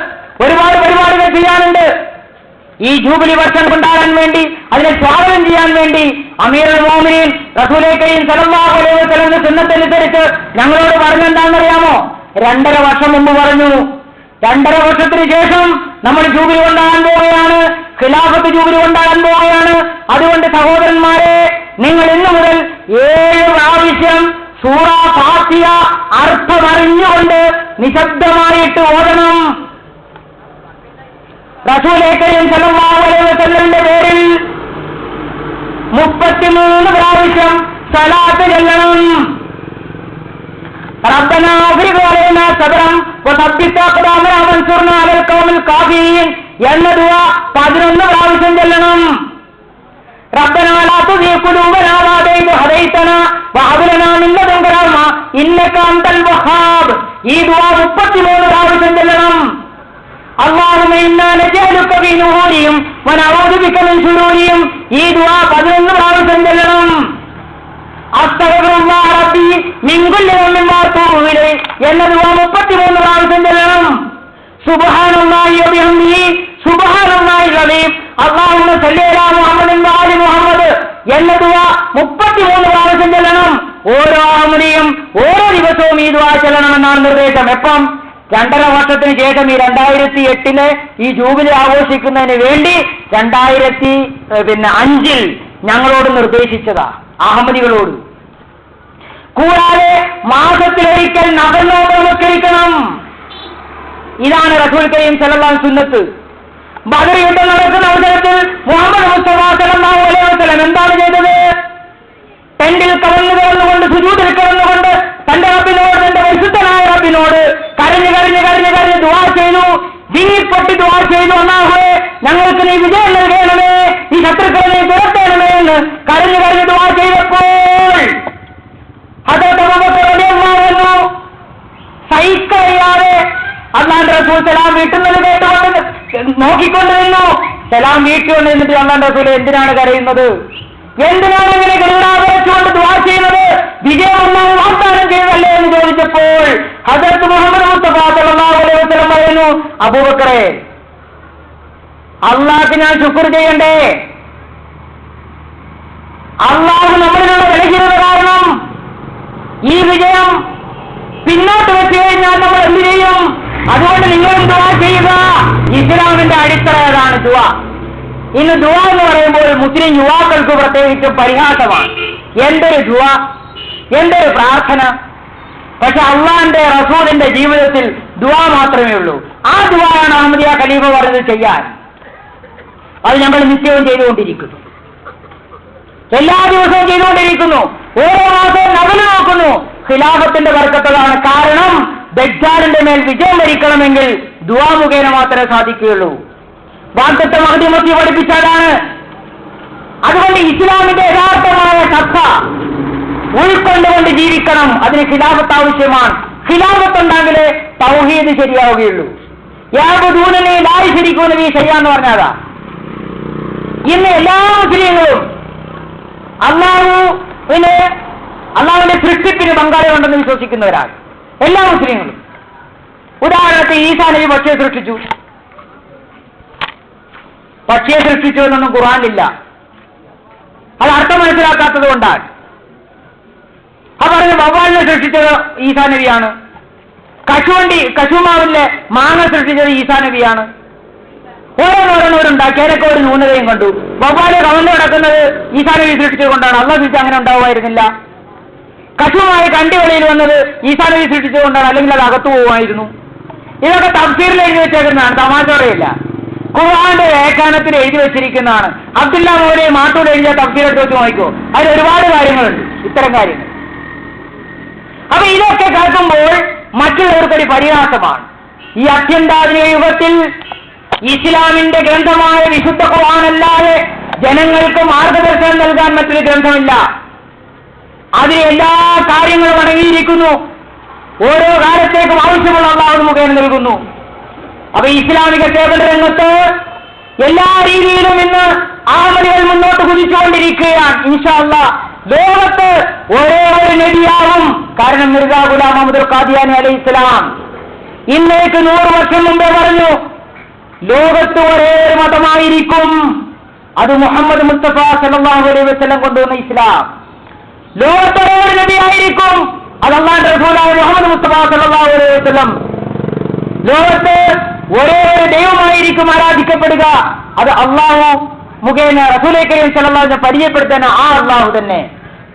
ഒരുപാട് പരിപാടികൾ ചെയ്യാനുണ്ട്. ഈ ജൂബിലി വർഷം കൊണ്ടാടാൻ വേണ്ടി, അതിനെ സ്വാഗതം ചെയ്യാൻ വേണ്ടി അമീറുൽ മോമിനീൻ റസൂലേ കരീം സല്ലല്ലാഹു അലൈഹി വസല്ലം സുന്നത്തനുസരിച്ച് ഞങ്ങളോട് പറഞ്ഞെന്താണെന്നറിയാമോ? 2.5 വർഷം മുമ്പ് പറഞ്ഞു. 2.5 വർഷത്തിന് ശേഷം നമ്മൾ ജൂബിലി കൊണ്ടാടാൻ പോവുകയാണ്, ഖിലാഫത്ത് ജൂബിലി കൊണ്ടാടാൻ പോവുകയാണ്. അതുകൊണ്ട് സഹോദരന്മാരെ, നിങ്ങൾ ഇന്നു മുതൽ 7 പ്രാവശ്യം സൂറ ഫാത്തിഹ അർത്ഥമറിഞ്ഞുകൊണ്ട് നിശബ്ദമായിട്ട് ഓതണം. റസൂലേ കരീം സല്ലല്ലാഹു അലൈഹി വസല്ലമിന്റെ പേരിൽ 33 പ്രാവശ്യം സലാത്ത് ചൊല്ലണം. റബ്ബനാ അഫ്രിഖ് അലൈനാ സബ്റൻ വസബ്ബിത് അഖ്ദാമനാ വൻസുർനാ അലൽ ഖൗമിൽ കാഫിരീൻ എന്ന ദുആ 11 പ്രാവശ്യം ചൊല്ലണം. റബ്ബനാ ലാ തുസിഗ് ഖുലൂബനാ ബഅദ ഇദ് ഹദൈതനാ വഹബ് ലനാ മിൻ ലദുൻക റഹ്മ ഇന്നക അൻതൽ വഹ്ഹാബ്. ഈ ദുആ 33 പ്രാവശ്യം ചൊല്ലണം. അല്ലാഹുമ്മ ഇന്നാ നജഅലുക ഫീ നുഹൂരിഹിം വനഊദു ബിക മിൻ ശുറൂരിഹിം. ഈ ദുആ 11 പ്രാവശ്യം ചൊല്ലണം. അസ്തഗ്ഫിറുല്ലാഹ റബ്ബി മിൻ കുല്ലി ദംബിൻ വഅതൂബു ഇലൈഹി എന്ന ദുആ 33 പ്രാവശ്യം ചൊല്ലണം. സുബ്ഹാനല്ലാഹി വബിഹംദിഹി സുബ്ഹാനല്ലാഹിൽ അലീം അല്ലാഹുമ്മ സല്ലി അലാ മുഹമ്മദിൻ വഅലി മുഹമ്മദ് എന്ന ദുആ 33 പ്രാവശ്യം ചൊല്ലണം. ഓരോ അഹമ്മദിയും ഓരോ ദിവസവും ഈ ദുആ ചെല്ലണമെന്നാണ് നിർദ്ദേശം. എപ്പം? 2.5 വർഷത്തിന് ശേഷം ഈ 2008 ഈ ജൂബിലി ആഘോഷിക്കുന്നതിന് വേണ്ടി 2005 ഞങ്ങളോട് നിർദ്ദേശിച്ചതാ, അഹമ്മദികളോട്. കൂടാതെ മാസത്തിലൊരിക്കൽ നഖനോമ്പ് നമസ്കരിക്കണം. ഇതാണ് റസൂൽ കരീം സല്ലല്ലാഹു അലൈഹി സുന്നത്ത്. ബദർ യുദ്ധം നടക്കുന്ന അവസരത്തിൽ മുഹമ്മദ് മുസ്തഫ സല്ലല്ലാഹു അലൈഹി വസല്ലം എന്താണ് ചെയ്തത്? ടെന്റിൽ കടന്നുകൊണ്ട് സുജൂദിൽ കിടന്നുകൊണ്ട് തന്റെ റബ്ബിനോട്, തന്റെ പരിശുദ്ധനായ റബ്ബിനോട് കരഞ്ഞ് ദുആ ചെയ്തു. ദീനിപ്പെട്ട് ദുആ ചെയ്തു, അല്ലാഹുവേ ഞങ്ങൾക്ക് നീ വിജയം നൽകണമേ, ഈ ശത്രുക്കളെ നീ തുരത്തണമേ എന്ന് കരഞ്ഞ് ദുആ ചെയ്തപ്പോൾ ഹദരത്ത് അബൂബക്കർ റളിയല്ലാഹു അൻഹു സഹിക്കറിയാതെ അല്ലാഹുവിന്റെ റസൂൽ സലാം വീട്ടുന്നത് കേട്ടുകൊണ്ട് നോക്കിക്കൊണ്ട് നിന്നു. സലാം വീട്ടുകൊണ്ട് നിന്നിട്ട് അല്ലാഹുവിന്റെ റസൂൽ എന്തിനാണ് കരയുന്നത്? എന്തിനാണ് ഇങ്ങനെ ഗരുഡാവച്ചുകൊണ്ട് ദുആ ചെയ്യുന്നത്? വിജയം ഒന്നാണ് വാഗ്ദാനം ചെയ്തല്ലേ എന്ന് ചോദിച്ചപ്പോൾ ഹദരത്ത് മുഹമ്മദ് മുസ്തഫ സല്ലല്ലാഹു അലൈഹി വസല്ലം പറയുന്നു, അബൂബക്കറെ, അള്ളാഹ്ക്ക് ഞാൻ ശുക്ർ ചെയ്യണ്ടേ? അള്ളാഹു നമ്മളിലുള്ള ബലഹീനത കാരണം ഈ വിജയം പിന്നോട്ട് വെച്ച് കഴിഞ്ഞാൽ നമ്മൾ എന്ത് ചെയ്യും? അതുകൊണ്ട് നിങ്ങളും ദുആ ചെയ്യുക. ഇസ്ലാമിന്റെ അടിത്തറ ഏതാണ്? ദുആ. ഇന്ന് ദുആ എന്ന് പറയുമ്പോൾ മുസ്ലിം യുവാക്കൾക്ക് പ്രത്യേകിച്ച് പരിഹാസമാണ്. എന്തൊരു ദുആ, എന്തൊരു പ്രാർത്ഥന! പക്ഷെ അള്ളാഹിന്റെ റസൂലിന്റെ ജീവിതത്തിൽ ദുആ മാത്രമേ ഉള്ളൂ. ആ ദുആയാണ് അഹമ്മദിയ ഖലീഫ പറഞ്ഞത് ചെയ്യാൻ. അത് ഞങ്ങൾ നിത്യവും ചെയ്തുകൊണ്ടിരിക്കുന്നു, എല്ലാ ദിവസവും ചെയ്തുകൊണ്ടിരിക്കുന്നു. ഓരോ മാസവും നബിൽ നോക്കുന്നു. ഖിലാഫത്തിന്റെ ബർക്കത്താണ്. കാരണം ദജ്ജാലിന്റെ മേൽ വിജയം വരിക്കണമെങ്കിൽ ദുആ മുഖേന മാത്രമേ സാധിക്കുകയുള്ളൂ. വാഗ്ദത്ത മഹദി മത്തി പഠിപ്പിച്ചതാണ്. അതുകൊണ്ട് ഇസ്ലാമിന്റെ യഥാർത്ഥമായ സത്ത ഉൾക്കൊണ്ടുകൊണ്ട് ജീവിക്കണം. അതിന് ഖിലാഫത്ത് ആവശ്യമാണ്. ഖിലാഫത്ത് ഉണ്ടെങ്കിലേ തൗഹീദ് ശരിയാവുകയുള്ളൂ. യഅ്ബുദൂനനി ലാ യുശ്രികൂന ബി ശൈഅൻ എന്ന് പറഞ്ഞാതാ. ഇന്ന് എല്ലാ മുസ്ലിങ്ങളും അള്ളാഹുവിന്റെ സൃഷ്ടിപ്പിന് പങ്കാളിയുണ്ടെന്ന് വിശ്വസിക്കുന്നവരാണ് എല്ലാ മുസ്ലിങ്ങളും. ഉദാഹരണത്തിന് ഈസാ നബി പക്ഷിയെ സൃഷ്ടിച്ചു. പക്ഷിയെ സൃഷ്ടിച്ചു എന്നൊന്നും ഖുർആനിലില്ല. അത് അർത്ഥം മനസ്സിലാക്കാത്തത് കൊണ്ടാണ്. അത് പറഞ്ഞ വവ്വാലിനെ സൃഷ്ടിച്ചത് ഈസാ നബിയാണ്. കശുമാവിലെ മാങ്ങ സൃഷ്ടിച്ചത് ഈസാ നബിയാണ്. ഓരോന്നോരോന്നോരുണ്ടാക്കി. ഏതൊക്കെ ഒരു ന്യൂനതയും കണ്ടു. വവ്വാല് കവന്ന് കിടക്കുന്നത് ഈസാ നബി സൃഷ്ടിച്ചുകൊണ്ടാണ്. അള്ളാഹ് സൃഷ്ടിച്ച് അങ്ങനെ ഉണ്ടാവുമായിരുന്നില്ല. കശുമായി കണ്ടിവെളിയിൽ വന്നത് ഈസാ നബി സൃഷ്ടിച്ചുകൊണ്ടാണ്, അല്ലെങ്കിൽ അത് അകത്തു പോകുമായിരുന്നു. ഇതൊക്കെ തഫ്സീറിൽ എഴുതി വെച്ചേക്കുന്നതാണ്, തമാശ പറയില്ല. ഖുർആന്റെ വ്യാഖ്യാനത്തിൽ എഴുതി വെച്ചിരിക്കുന്നതാണ്. അബ്ദുല്ല മൗലവി മാട്ടൂർ എഴുതിയ തഫ്സീർ എടുത്ത് വെച്ച് നോക്കിക്കോ. അതിൽ ഒരുപാട് കാര്യങ്ങളുണ്ട്, ഇത്തരം കാര്യങ്ങൾ. അപ്പൊ ഇതൊക്കെ കേൾക്കുമ്പോൾ മറ്റുള്ളവർക്കൊരു പരിഹാസമാണ്. ഈ അത്യന്താധുനിക യുഗത്തിൽ ഇസ്ലാമിന്റെ ഗ്രന്ഥമായ വിശുദ്ധ ഖുർആനല്ലാതെ ജനങ്ങൾക്ക് മാർഗദർശനം നൽകാൻ മറ്റൊരു ഗ്രന്ഥമില്ല. അതിൽ എല്ലാ കാര്യങ്ങളും അടങ്ങിയിരിക്കുന്നു. ഓരോ കാലത്തേക്കും ആവശ്യമുള്ള അല്ലാഹു മുഖേന നൽകുന്നു. അപ്പൊ ഇസ്ലാമിക സേവന രംഗത്ത് എല്ലാ രീതിയിലും ഇന്ന് അഹമ്മദികൾ മുന്നോട്ട് കുതിച്ചുകൊണ്ടിരിക്കുകയാണ്. ഇൻഷാ അല്ലാഹ് ലോകത്ത് ഒരേ ഒരു നബിയാവും. കാരണം മിർസാ ഗുലാം മുഹമ്മദ് ഖാദിയാനി അലൈഹിസ്സലാം ഇന്നേക്ക് 100 വർഷം മുമ്പേ പറഞ്ഞു, ലോകത്ത് ഒരേ ഒരു മതമായിരിക്കും, അത് മുഹമ്മദ് മുസ്തഫ സല്ലല്ലാഹു അലൈഹി വസല്ലം കൊണ്ടുവന്ന ഇസ്ലാം. ലോകത്ത് ഒരേ ഒരു നബിയായിരിക്കും, അത് അല്ലാഹുവിന്റെ റസൂലായ മുഹമ്മദ് മുസ്തഫ സല്ലല്ലാഹു അലൈഹി വസല്ലം. ലോകത്ത് ഒരേ ഒരു ദൈവമായിരിക്കും ആരാധിക്കപ്പെടുക, അത് അള്ളാഹു മുഖേന റസൂൽ കരീം സല്ലല്ലാഹു അലൈഹി വസല്ലം പരിചയപ്പെടുത്താൻ ആ അള്ളാഹു തന്നെ.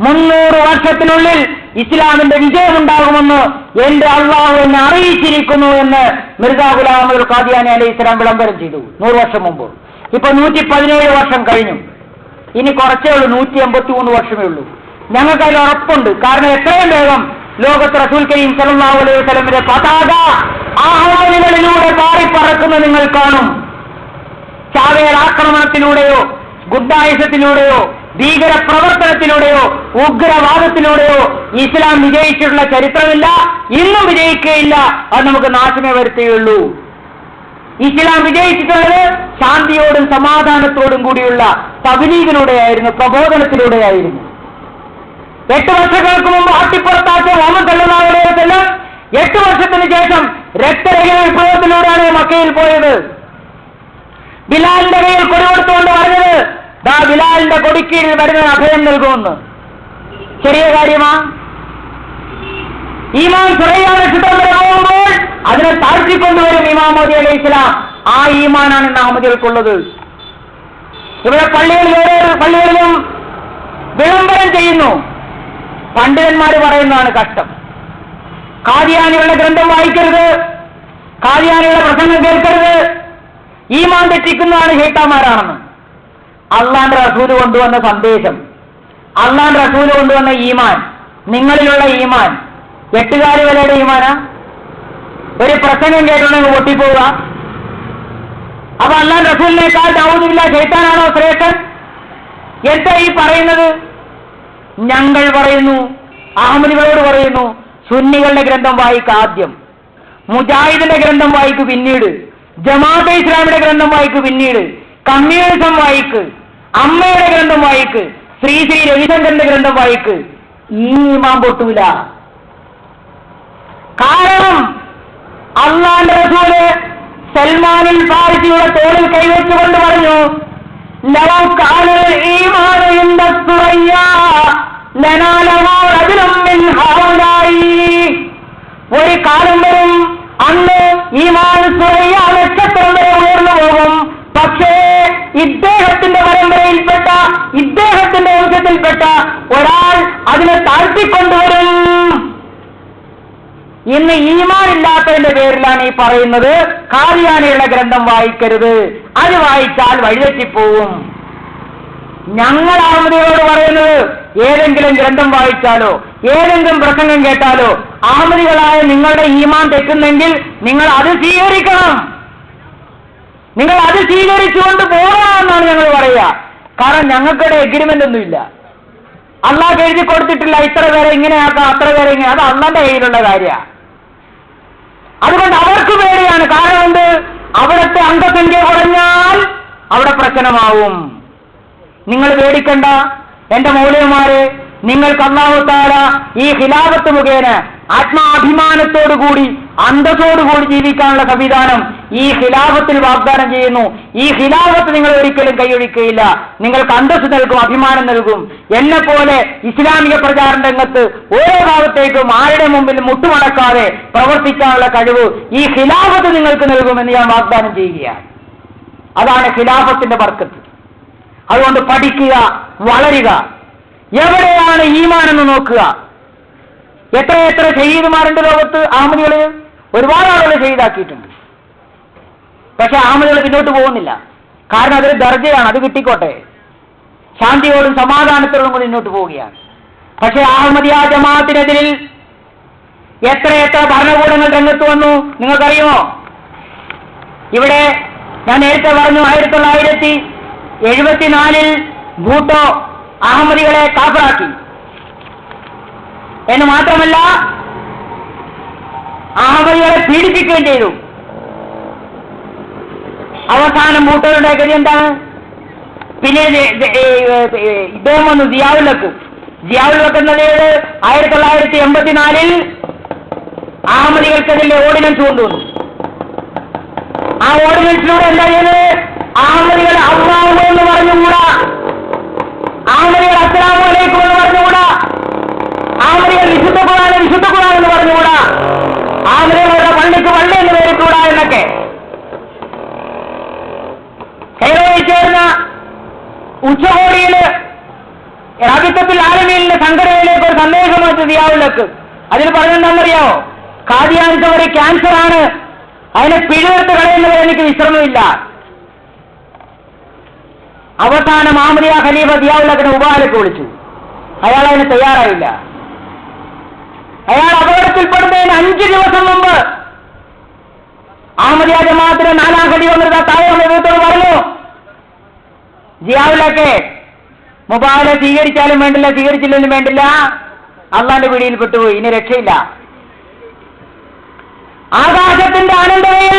300 വർഷത്തിനുള്ളിൽ ഇസ്ലാമിന്റെ വിജയമുണ്ടാകുമെന്ന് എന്റെ അള്ളാഹു എന്നെ അറിയിച്ചിരിക്കുന്നു എന്ന് മിർസാ ഗുലാം മുഹമ്മദ് ഖാദിയാനി അലൈഹിസ്സലാം വിളംബരം ചെയ്തു 100 വർഷം മുമ്പ്. ഇപ്പൊ 117 വർഷം കഴിഞ്ഞു. ഇനി കുറച്ചേ ഉള്ളൂ, 183 വർഷമേ ഉള്ളൂ. ഞങ്ങൾക്ക് അതിൽ ഉറപ്പുണ്ട്. കാരണം എത്രയും വേഗം ലോകത്ത് റസൂൽ കരീം സല്ലല്ലാഹു അലൈഹി വസല്ലമിന്റെ പതാക ആഹ്വാനികളിലൂടെ പാറിപ്പറക്കുന്നത് നിങ്ങൾ കാണും. ചാവേർ ആക്രമണത്തിലൂടെയോ ഗുണ്ടായുസത്തിലൂടെയോ ഭീകര പ്രവർത്തനത്തിലൂടെയോ ഉഗ്രവാദത്തിലൂടെയോ ഇസ്ലാം വിജയിച്ചിട്ടുള്ള ചരിത്രമില്ല, ഇന്നും വിജയിക്കുകയില്ല. അത് നമുക്ക് നാശമേ വരുത്തുകയുള്ളൂ. ഇസ്ലാം വിജയിച്ചിട്ടുള്ളത് ശാന്തിയോടും സമാധാനത്തോടും കൂടിയുള്ള തബ്ലീഗിലൂടെയായിരുന്നു, പ്രബോധനത്തിലൂടെയായിരുന്നു. 8 വർഷങ്ങൾക്ക് മുമ്പ് ആട്ടിപ്പുറത്താക്കിയ മുഹമ്മദ് സല്ലല്ലാഹു അലൈഹി വസല്ലം 8 വർഷത്തിന് ശേഷം രക്തരഹിത വിപ്ലവത്തിലൂടെയാണ് മക്കയിൽ പോയത്. ബിലാലിന്റെ കയ്യിൽ കൊടി കൊടുത്തുകൊണ്ട് പറഞ്ഞത്, ദാ ബിലാലിന്റെ കൊടിക്കീഴിൽ വരുന്ന അഭയം നൽകുമെന്ന്. ചെറിയ കാര്യമാ? ഈമാൻ സുറയ്യ നക്ഷത്രം വരെ പോകുമ്പോൾ അതിനെ താഴ്ത്തിക്കൊണ്ടുവരും ഇമാം മഹ്ദി അലൈഹിസ്സലാം. ആ ഈമാനാണ് ഇന്ന് അഹമ്മദികൾക്കുള്ളത്. ഇവിടെ പള്ളികളിലും വിളംബരം ചെയ്യുന്നു. പണ്ഡിതന്മാർ പറയുന്നതാണ് കഷ്ടം. ഖാദിയാനികളുടെ ഗ്രന്ഥം വായിക്കരുത്, ഖാദിയാനികളുടെ പ്രസംഗം കേൾക്കരുത്, ഈമാൻ തെറ്റിക്കുന്നതാണ് ശൈത്താന്മാരാണെന്ന്. അള്ളാന്റെ റസൂല് കൊണ്ടുവന്ന സന്ദേശം, അള്ളാന്റെ റസൂല് കൊണ്ടുവന്ന ഈമാൻ, നിങ്ങളിലുള്ള ഈമാൻ 8 കാല് വരെയുടെ ഈമാനാ? ഒരു പ്രസംഗം കേട്ടുണ്ടെങ്കിൽ പൊട്ടിപ്പോവുക. അപ്പൊ അള്ളാന്റെ റസൂലിനേക്കാൾ ദാവൂദില്ല ശൈത്താനാണോ ശ്രേഷ്ഠൻ? എന്താ ഈ പറയുന്നത്? ഞങ്ങൾ പറയുന്നു, അഹമ്മദികളോട് പറയുന്നു, സുന്നികളുടെ ഗ്രന്ഥം വായിക്ക ആദ്യം, മുജാഹിദിന്റെ ഗ്രന്ഥം വായിക്കു പിന്നീട്, ജമാഅത്തെ ഇസ്ലാമിയുടെ ഗ്രന്ഥം വായിക്കു പിന്നീട്, കമ്മ്യൂണിസം വായിക്ക്, അമ്മയുടെ ഗ്രന്ഥം വായിക്ക്, ശ്രീ രവിശങ്കറിന്റെ ഗ്രന്ഥം വായിക്ക്. ഈ ഈമാൻ പൊട്ടൂല. കാരണം അള്ളാന്റെ റസൂല് സൽമാനിൽ ഫാരിസിയുടെ തോളിൽ കൈവച്ചുകൊണ്ട് പറഞ്ഞു, ലൗ കാനൽ ഈമാനു ഇൻദ സുറയ്യ ലനാലഹു റജുലുൻ മിൻ ഹൗലായി. ഒരു കാലം വരും, അന്ന് ഈമാൻ സുറയ്യ നക്ഷത്രം വരെ ഉയർന്നു പോകും. പക്ഷേ ഇദ്ദേഹത്തിന്റെ പരമ്പരയിൽപ്പെട്ട, ഇദ്ദേഹത്തിന്റെ വംശത്തിൽപ്പെട്ട ഒരാൾ അതിനെ താഴ്ത്തിക്കൊണ്ടുവരും. ഇന്ന് ഈമാൻ ഇല്ലാത്തതിന്റെ പേരിലാണ് ഈ പറയുന്നത് ഖാദിയാനികളുടെ ഗ്രന്ഥം വായിക്കരുത്, അത് വായിച്ചാൽ വഴിതെറ്റിപ്പോവും. ഞങ്ങൾ അഹമ്മദികളോട് പറയുന്നത്, ഏതെങ്കിലും ഗ്രന്ഥം വായിച്ചാലോ ഏതെങ്കിലും പ്രസംഗം കേട്ടാലോ അഹമ്മദികളായ നിങ്ങളുടെ ഈമാൻ തെറ്റുന്നെങ്കിൽ നിങ്ങൾ അത് സ്വീകരിക്കണം, നിങ്ങൾ അത് സ്വീകരിച്ചുകൊണ്ട് പോകണമെന്നാണ് ഞങ്ങൾ പറയുക. കാരണം ഞങ്ങൾക്കിടെ എഗ്രിമെന്റ് ഒന്നുമില്ല. അള്ളാഹ് എഴുതി കൊടുത്തിട്ടില്ല ഇത്ര പേരെ ഇങ്ങനെയാക്കാം അത്ര പേരെ ഇങ്ങനെ. അത് അള്ളാന്റെ കയ്യിലുള്ള കാര്യമാണ്. അതുകൊണ്ട് അവർക്ക് പേടിയാണ്. കാരണം എന്ത്? അവിടുത്തെ അംഗസംഖ്യ കുറഞ്ഞാൽ അവിടെ പ്രശ്നമാവും. നിങ്ങൾ പേടിക്കണ്ട എന്റെ മൗലവിമാരെ, നിങ്ങൾക്ക് അല്ലാഹു തആല ഈ ഖിലാഫത്ത് മുഖേന ആത്മാഭിമാനത്തോടുകൂടി അന്തസ്സോടുകൂടി ജീവിക്കാനുള്ള സംവിധാനം ഈ ഖിലാഫത്തിൽ വാഗ്ദാനം ചെയ്യുന്നു. ഈ ഖിലാഫത്ത് നിങ്ങൾ ഒരിക്കലും കൈയൊഴിക്കുകയില്ല, നിങ്ങൾക്ക് അന്തസ്സ് നൽകും, അഭിമാനം നൽകും. എന്നെ പോലെ ഇസ്ലാമിക പ്രചാരണ രംഗത്ത് ഓരോ ഭാഗത്തേക്കും ആരുടെ മുമ്പിൽ മുട്ടുമടക്കാതെ പ്രവർത്തിക്കാനുള്ള കഴിവ് ഈ ഖിലാഫത്ത് നിങ്ങൾക്ക് നൽകുമെന്ന് ഞാൻ വാഗ്ദാനം ചെയ്യുകയാണ്. അതാണ് ഖിലാഫത്തിന്റെ ബർക്കത്ത്. അതുകൊണ്ട് പഠിക്കുക, വളരുക. എവിടെയാണ് ഈമാനെന്ന് നോക്കുക. എത്ര ഷഹീദുമാരുണ്ട് ലോകത്ത്? അഹമ്മദികള് ഒരുപാട് ആളുകൾ ഷഹീദാക്കിയിട്ടുണ്ട്. പക്ഷെ അഹമ്മദികൾ പിന്നോട്ട് പോകുന്നില്ല. കാരണം അതൊരു ദർജയാണ്, അത് കിട്ടിക്കോട്ടെ, ശാന്തിയോടും സമാധാനത്തോടും കൂടി മുന്നോട്ട് പോവുകയാണ്. പക്ഷെ അഹമ്മദിയ ജമാഅത്തിനെതിരിൽ എത്ര ഭരണകൂടങ്ങൾ രംഗത്ത് വന്നു നിങ്ങൾക്കറിയുമോ? ഇവിടെ ഞാൻ നേരത്തെ പറഞ്ഞു 1974 ഭൂട്ടോ അഹമ്മദികളെ കാഫിറാക്കി എന്ന് മാത്രമല്ല അഹമ്മദികളെ പീഡിപ്പിക്കുകയും ചെയ്തു. അവസാനം ഭൂട്ടോയുടെ ഗതി എന്താണ്? പിന്നെ ഇദ്ദേഹം വന്നു സിയാഉൽ ഹഖ് എന്നത് 1984 അഹമ്മദികൾക്കെതിരെ ഓർഡിനൻസ് കൊണ്ടുവന്നു. ആ ഓർഡിനൻസിലൂടെ എന്താ ചെയ്തത്? അഹമ്മദികൾ അല്ലാഹു എന്ന് പറഞ്ഞുകൂടാ, അഹമ്മദികൾ അസ്സലാമു അലൈക്കും എന്ന് പറഞ്ഞുകൂടാ, അഹമ്മദികൾ വിശുദ്ധ ഖുർആൻ എന്ന് പറഞ്ഞുകൂടാ, അഹമ്മദികളുടെ പള്ളിക്ക് പള്ളി എന്ന് പേരിട്ടൂടാ എന്നൊക്കെ കൈറോയിൽ ചേർന്ന ഉച്ചകോടിയിൽ റാബിത്തത്തുൽ ആലമീനിന്റെ സംഘടനയിലേക്ക് ഒരു സന്ദേശം വെച്ച് സിയാഉൽ ഹഖ്. അതിൽ പറഞ്ഞെന്താണെന്നറിയാമോ? ഖാദിയാനിസം ഒരു ക്യാൻസറാണ്, അതിനെ പിഴുതെടുത്ത് കളയുന്നവരെ എനിക്ക് വിശ്രമമില്ല. അവസാനം അഹമ്മദിയ ഖലീഫ സിയാഉൽ ഹഖിനെ ഉബാലക്ക് വിളിച്ചു. അയാൾ അതിന് തയ്യാറായില്ല. അയാൾ അപകടത്തിൽപ്പെടുന്നതിന് 5 ദിവസം മുമ്പ് അഹമ്മദിയ ജമാഅത്തിന് 4ാം ഖലീഫ താഴെ നേതൃത്വം പറഞ്ഞു, സിയാഉൽ ഹഖ് മുബാല സ്വീകരിച്ചാലും വേണ്ടില്ല സ്വീകരിച്ചില്ലെങ്കിലും വേണ്ടില്ല, അള്ളാന്റെ പിടിയിൽ പെട്ടുപോയി, ഇനി രക്ഷയില്ല. ആകാശത്തിന്റെ അനന്തതയിൽ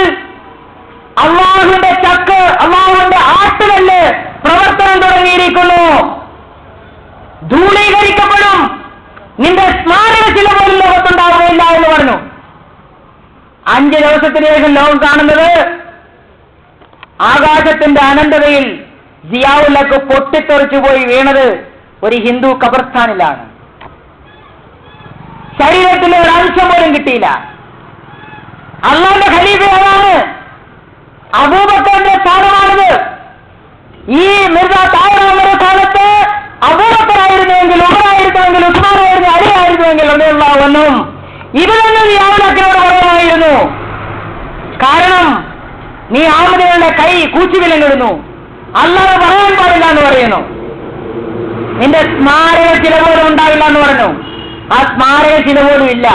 അള്ളാഹുവിന്റെ ചക്ക്, അള്ളാഹുവിന്റെ ആട്ടുകല്ല് പ്രവർത്തനം തുടങ്ങിയിരിക്കുന്നു. ധൂളീകരിക്കപ്പെടും, നിന്റെ സ്മാരക ചില പോലും ലോകത്തുണ്ടാവുകയില്ല എന്ന് പറഞ്ഞു. 5 ദിവസത്തിന് ശേഷം ലോകം കാണുന്നത് ആകാശത്തിന്റെ അനന്തതയിൽ സിയാഉൽ ഹഖ് പൊട്ടിത്തെറിച്ചു പോയി വീണത് ഒരു ഹിന്ദു ഖബർസ്ഥാനിലാണ്. ശരീരത്തിലെ ഒരു അംശം പോലും കിട്ടിയില്ല. അള്ളാന്റെ ഖലീഫയാണ്, അബൂബക്കറിന്റെ സ്ഥാനമാണിത്. ഈ മിർസ താഹിറുടെ സ്ഥാനത്ത് അബൂബക്കറായിരുന്നുവെങ്കിൽ, ഉമറായിരുന്നുവെങ്കിൽ, ഉസ്മാനായിരുന്നു, അലിയായിരുന്നുവെങ്കിൽ ഒന്നും ഇത് തന്നെ നീ ആമദാക്കിനോട് പറയാമായിരുന്നു. കാരണം നീ ആമദയുടെ കൈ കൂച്ചുവിലങ്ങിടുന്നു, അല്ലാതെ പറയാൻ പാടില്ല എന്ന് പറയുന്നു. നിന്റെ സ്മാരക ചില പോലും ഉണ്ടാവില്ല എന്ന് പറഞ്ഞു. ആ സ്മാരക ചില പോലും ഇല്ല,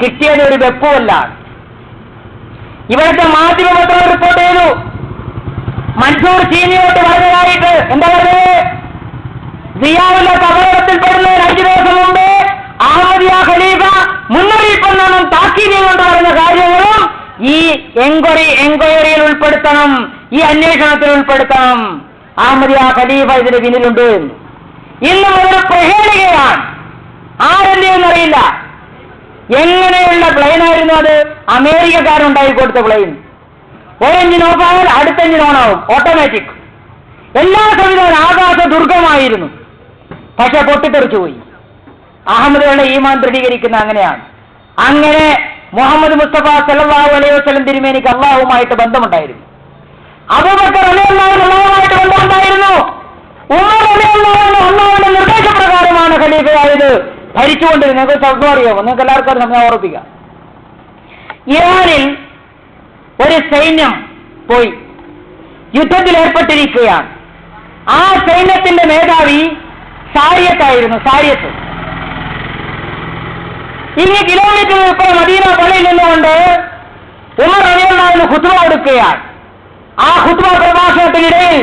കിട്ടിയത് ഒരു വെപ്പുമല്ല. ഇവിടുത്തെ മാധ്യമപത്രം റിപ്പോർട്ട് ചെയ്തു, മൻസൂർ ചീനിയോട്ട് പറഞ്ഞതായിട്ട്. എന്താ പറഞ്ഞത്? സിയാവുള്ള അപകടത്തിൽപ്പെടുന്നതിന് 5 ദിവസം മുമ്പ് അഹമ്മദിയ ഖലീഫ മുന്നറിയിപ്പെന്നാണ് താക്കീത് കൊണ്ട് പറഞ്ഞ കാര്യങ്ങളും ഈ എൻക്വയറിയിൽ ഉൾപ്പെടുത്തണം, ഈ അന്വേഷണത്തിൽ ഉൾപ്പെടുത്തണം. അഹമ്മദിയ ഖലീഫ ഇതിന് പിന്നിലുണ്ട്. ഇന്നും അതൊരു പ്രഹേളികയാണ്. ആരെന്തെന്നറിയില്ല. എങ്ങനെയുള്ള പ്ലെയിനായിരുന്നു അത്? അമേരിക്കക്കാരുണ്ടായി കൊടുത്ത പ്ലെയിൻ. ഒരു എഞ്ചിൻ ഓഫായാൽ അടുത്ത എഞ്ചിൻ ഓണാവും, ഓട്ടോമാറ്റിക്. എല്ലാ സംവിധാനം ആകാശ ദുർഗമായിരുന്നു. പക്ഷെ പൊട്ടിത്തെറിച്ചു പോയി. അഹമ്മദികളുടെ ഈമാൻ ദൃഢീകരിക്കുന്ന അങ്ങനെയാണ്. അങ്ങനെ മുഹമ്മദ് മുസ്തഫ സല്ലല്ലാഹു അലൈഹി വസല്ലം തിരുമേനിക്ക് അള്ളാഹുമായിട്ട് ബന്ധമുണ്ടായിരുന്നു. അബൂബക്കർ റളിയല്ലാഹു അള്ളാഹുമായിട്ട് ബന്ധമുണ്ടായിരുന്നു. ഉമർ റളിയല്ലാഹു അള്ളാഹുവിന്റെ നിർദ്ദേശപ്രകാരമാണ് ഖലീഫയായത് ഭരിച്ചുകൊണ്ടിരുന്നത്. നിങ്ങൾക്ക് ശബ്ദം അറിയാമോ? നിങ്ങൾക്ക് എല്ലാവർക്കും അത് നമ്മൾ ഓർപ്പിക്കാം. ഇറാനിൽ ഒരു സൈന്യം പോയി യുദ്ധത്തിൽ ഏർപ്പെട്ടിരിക്കുകയാണ്. ആ സൈന്യത്തിന്റെ മേധാവി സാരിയത്തായിരുന്നു. സാരിയത്ത് ഇനി കിലോമീറ്റർ ഇപ്പോൾ മദീന പള്ളിയിൽ നിന്നുകൊണ്ട് ഉമർ റളിയല്ലാഹു ഖുത്ബ കൊടുക്കുകയാണ്. ആ ഖുത്ബ പ്രഭാഷണത്തിനിടയിൽ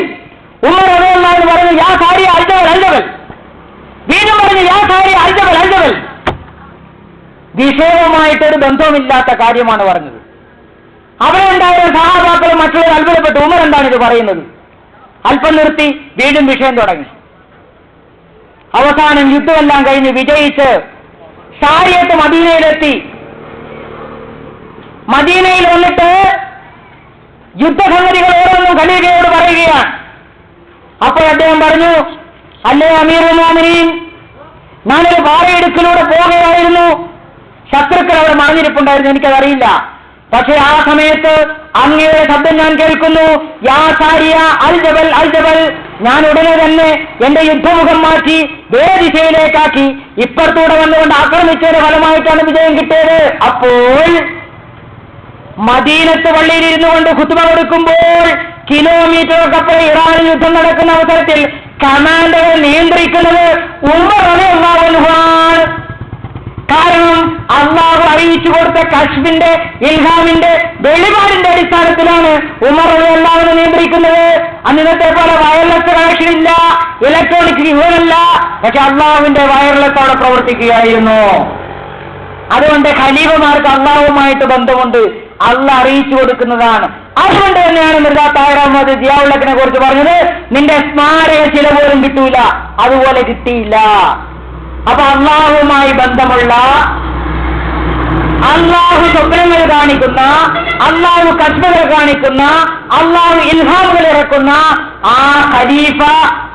ഉമർ റളിയല്ലാഹു പറഞ്ഞു, യാ സാരിയ അൽജബൽ അൽജബൽ. വീണ്ടും പറഞ്ഞു, യാ സാരിയ അൽജബൽ അൽജബൽ. വിഷയവുമായിട്ടൊരു ബന്ധവുമില്ലാത്ത കാര്യമാണ് പറഞ്ഞത്. അവിടെ ഉണ്ടായിരുന്ന സഹാബാക്കളും മറ്റുള്ളവർ അത്ഭുതപ്പെട്ടു, ഉമർ എന്താണ് ഇത് പറയുന്നത്? അല്പം നിർത്തി, വീണ്ടും വിഷയം തുടങ്ങി. അവസാനം യുദ്ധമെല്ലാം കഴിഞ്ഞ് വിജയിച്ച് സാരിയത്ത് മദീനയിലെത്തി. മദീനയിൽ വന്നിട്ട് യുദ്ധസംഗതികൾ ഓരോന്നും ഖലീഫയോട് പറയുകയാണ്. അപ്പോൾ അദ്ദേഹം പറഞ്ഞു, അല്ലേ അമീറുൽ മുഅ്മിനീൻ, ഞാനൊരു പാറയിടുക്കിലൂടെ പോവുകയായിരുന്നു. ശത്രുക്കൾ അവിടെ മറഞ്ഞിരിപ്പുണ്ടായിരുന്നു, എനിക്കതറിയില്ല. പക്ഷെ ആ സമയത്ത് അങ്ങയുടെ ശബ്ദം ഞാൻ കേൾക്കുന്നു, യാ സാരിയ അൽ ജബൽ അൽ ജബൽ. ഞാൻ ഉടനെ തന്നെ എന്റെ യുദ്ധമുഖം മാറ്റി വേറെ ദിശയിലേക്കാക്കി ഇപ്പുറത്തൂടെ വന്നുകൊണ്ട് ആക്രമിച്ചതിന്റെ ഫലമായിട്ടാണ് വിജയം കിട്ടിയത്. അപ്പോൾ മദീനത്ത് പള്ളിയിലിരുന്നു കൊണ്ട് ഖുത്ബ കൊടുക്കുമ്പോൾ കിലോമീറ്ററുകൾക്കപ്പുറം ഇറാനിൽ യുദ്ധം നടക്കുന്ന അവസരത്തിൽ കമാൻഡറെ നിയന്ത്രിക്കുന്നത് ഉമർ റളിയല്ലാഹു അൻഹുവാണ്. കാരണം അള്ളാഹു അറിയിച്ചു കൊടുത്ത കശ്ഫിന്റെ ഇൽഹാമിന്റെ വെളിപാടിന്റെ അടിസ്ഥാനത്തിലാണ് ഉമർ റളിയല്ലാഹു അൻഹു നിയന്ത്രിക്കുന്നത്. അന്നത്തെ പോലെ വയർലെസ് കണക്ഷൻ ഇല്ല, ഇലക്ട്രോണിക് യുഗമല്ല. പക്ഷെ അള്ളാഹുവിന്റെ വയർലെസ് അവിടെ പ്രവർത്തിക്കുകയായിരുന്നു. അതുകൊണ്ട് ഖലീഫമാർക്ക് അള്ളാഹുമായിട്ട് ബന്ധമുണ്ട്, അള്ളാഹ് അറിയിച്ചു കൊടുക്കുന്നതാണ്. അതുകൊണ്ട് തന്നെയാണ് മിർസ താഹിർ അഹമ്മദ് സിയാഉൽ കുറിച്ച് പറഞ്ഞത്, നിന്റെ സ്മാരക ചില പോലും കിട്ടൂല, അതുപോലെ കിട്ടിയില്ല. അപ്പൊ അള്ളാഹുമായി ബന്ധമുള്ള, അള്ളാഹു സ്വപ്നങ്ങൾ കാണിക്കുന്ന, അള്ളാഹു കശ്മകൾ കാണിക്കുന്ന, അള്ളാഹു ഇൽഹാമുകൾ ഇറക്കുന്ന ആ ഖലീഫ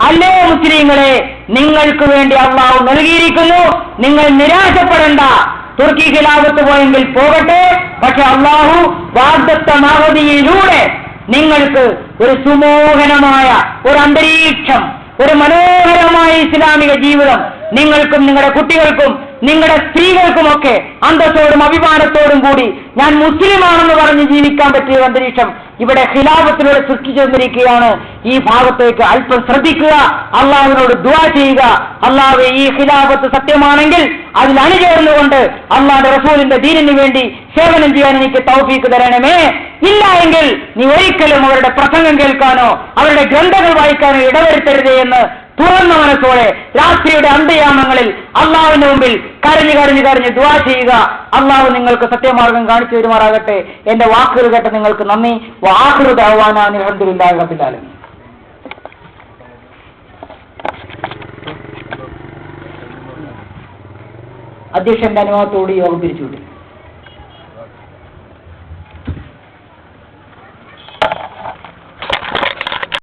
അല്ലേ മുസ്ലിങ്ങളെ, നിങ്ങൾക്ക് വേണ്ടി അള്ളാഹു നൽകിയിരിക്കുന്നു. നിങ്ങൾ നിരാശപ്പെടേണ്ട. തുർക്കി ഖിലാഫത്ത് പോയെങ്കിൽ പോകട്ടെ, പക്ഷെ അള്ളാഹു വാഗ്ദത്തമാവധിയിലൂടെ നിങ്ങൾക്ക് ഒരു സുമോഹനമായ ഒരു അന്തരീക്ഷം, ഒരു മനോഹരമായ ഇസ്ലാമിക ജീവിതം നിങ്ങൾക്കും നിങ്ങളുടെ കുട്ടികൾക്കും നിങ്ങളുടെ സ്ത്രീകൾക്കുമൊക്കെ അന്തസ്സോടും അഭിമാനത്തോടും കൂടി ഞാൻ മുസ്ലിമാണെന്ന് പറഞ്ഞ് ജീവിക്കാൻ പറ്റിയ അന്തരീക്ഷം ഇവിടെ ഖിലാഫത്തിലൂടെ സൃഷ്ടിച്ചു തന്നിരിക്കുകയാണ്. ഈ ഭാഗത്തേക്ക് അല്പം ശ്രദ്ധിക്കുക, അള്ളാഹുവിനോട് ദുആ ചെയ്യുക. അള്ളാഹു ഈ ഖിലാഫത്ത് സത്യമാണെങ്കിൽ അതിൽ അണിചേർന്നുകൊണ്ട് അള്ളാഹുവിന്റെ റസൂലിന്റെ ദീനിന് വേണ്ടി സേവനം ചെയ്യാൻ എനിക്ക് തൗഫീക്ക് തരണമേ. ഇല്ല എങ്കിൽ നീ ഒരിക്കലും അവരുടെ പ്രസംഗം കേൾക്കാനോ അവരുടെ ഗ്രന്ഥങ്ങൾ വായിക്കാനോ ഇടവരുത്തരുതേ എന്ന് തുറന്ന മനസ്സോടെ രാത്രിയുടെ അന്ത്യയാമങ്ങളിൽ അള്ളാഹുവിന്റെ മുമ്പിൽ കരഞ്ഞു കരഞ്ഞു കരഞ്ഞ് ദുആ ചെയ്യുക. അള്ളാഹു നിങ്ങൾക്ക് സത്യമാർഗം കാണിച്ചു തരുമാറാകട്ടെ. എന്റെ വാക്കുകൾ കേട്ട നിങ്ങൾക്ക് നന്ദി. വആഖിറു ദഅവാനാ അൽഹംദുലില്ലാഹി റബ്ബിൽ ആലമീൻ. അധ്യക്ഷന്റെ അനുവാദത്തോടെ യോഗം പിരിച്ചുവിട്ടു.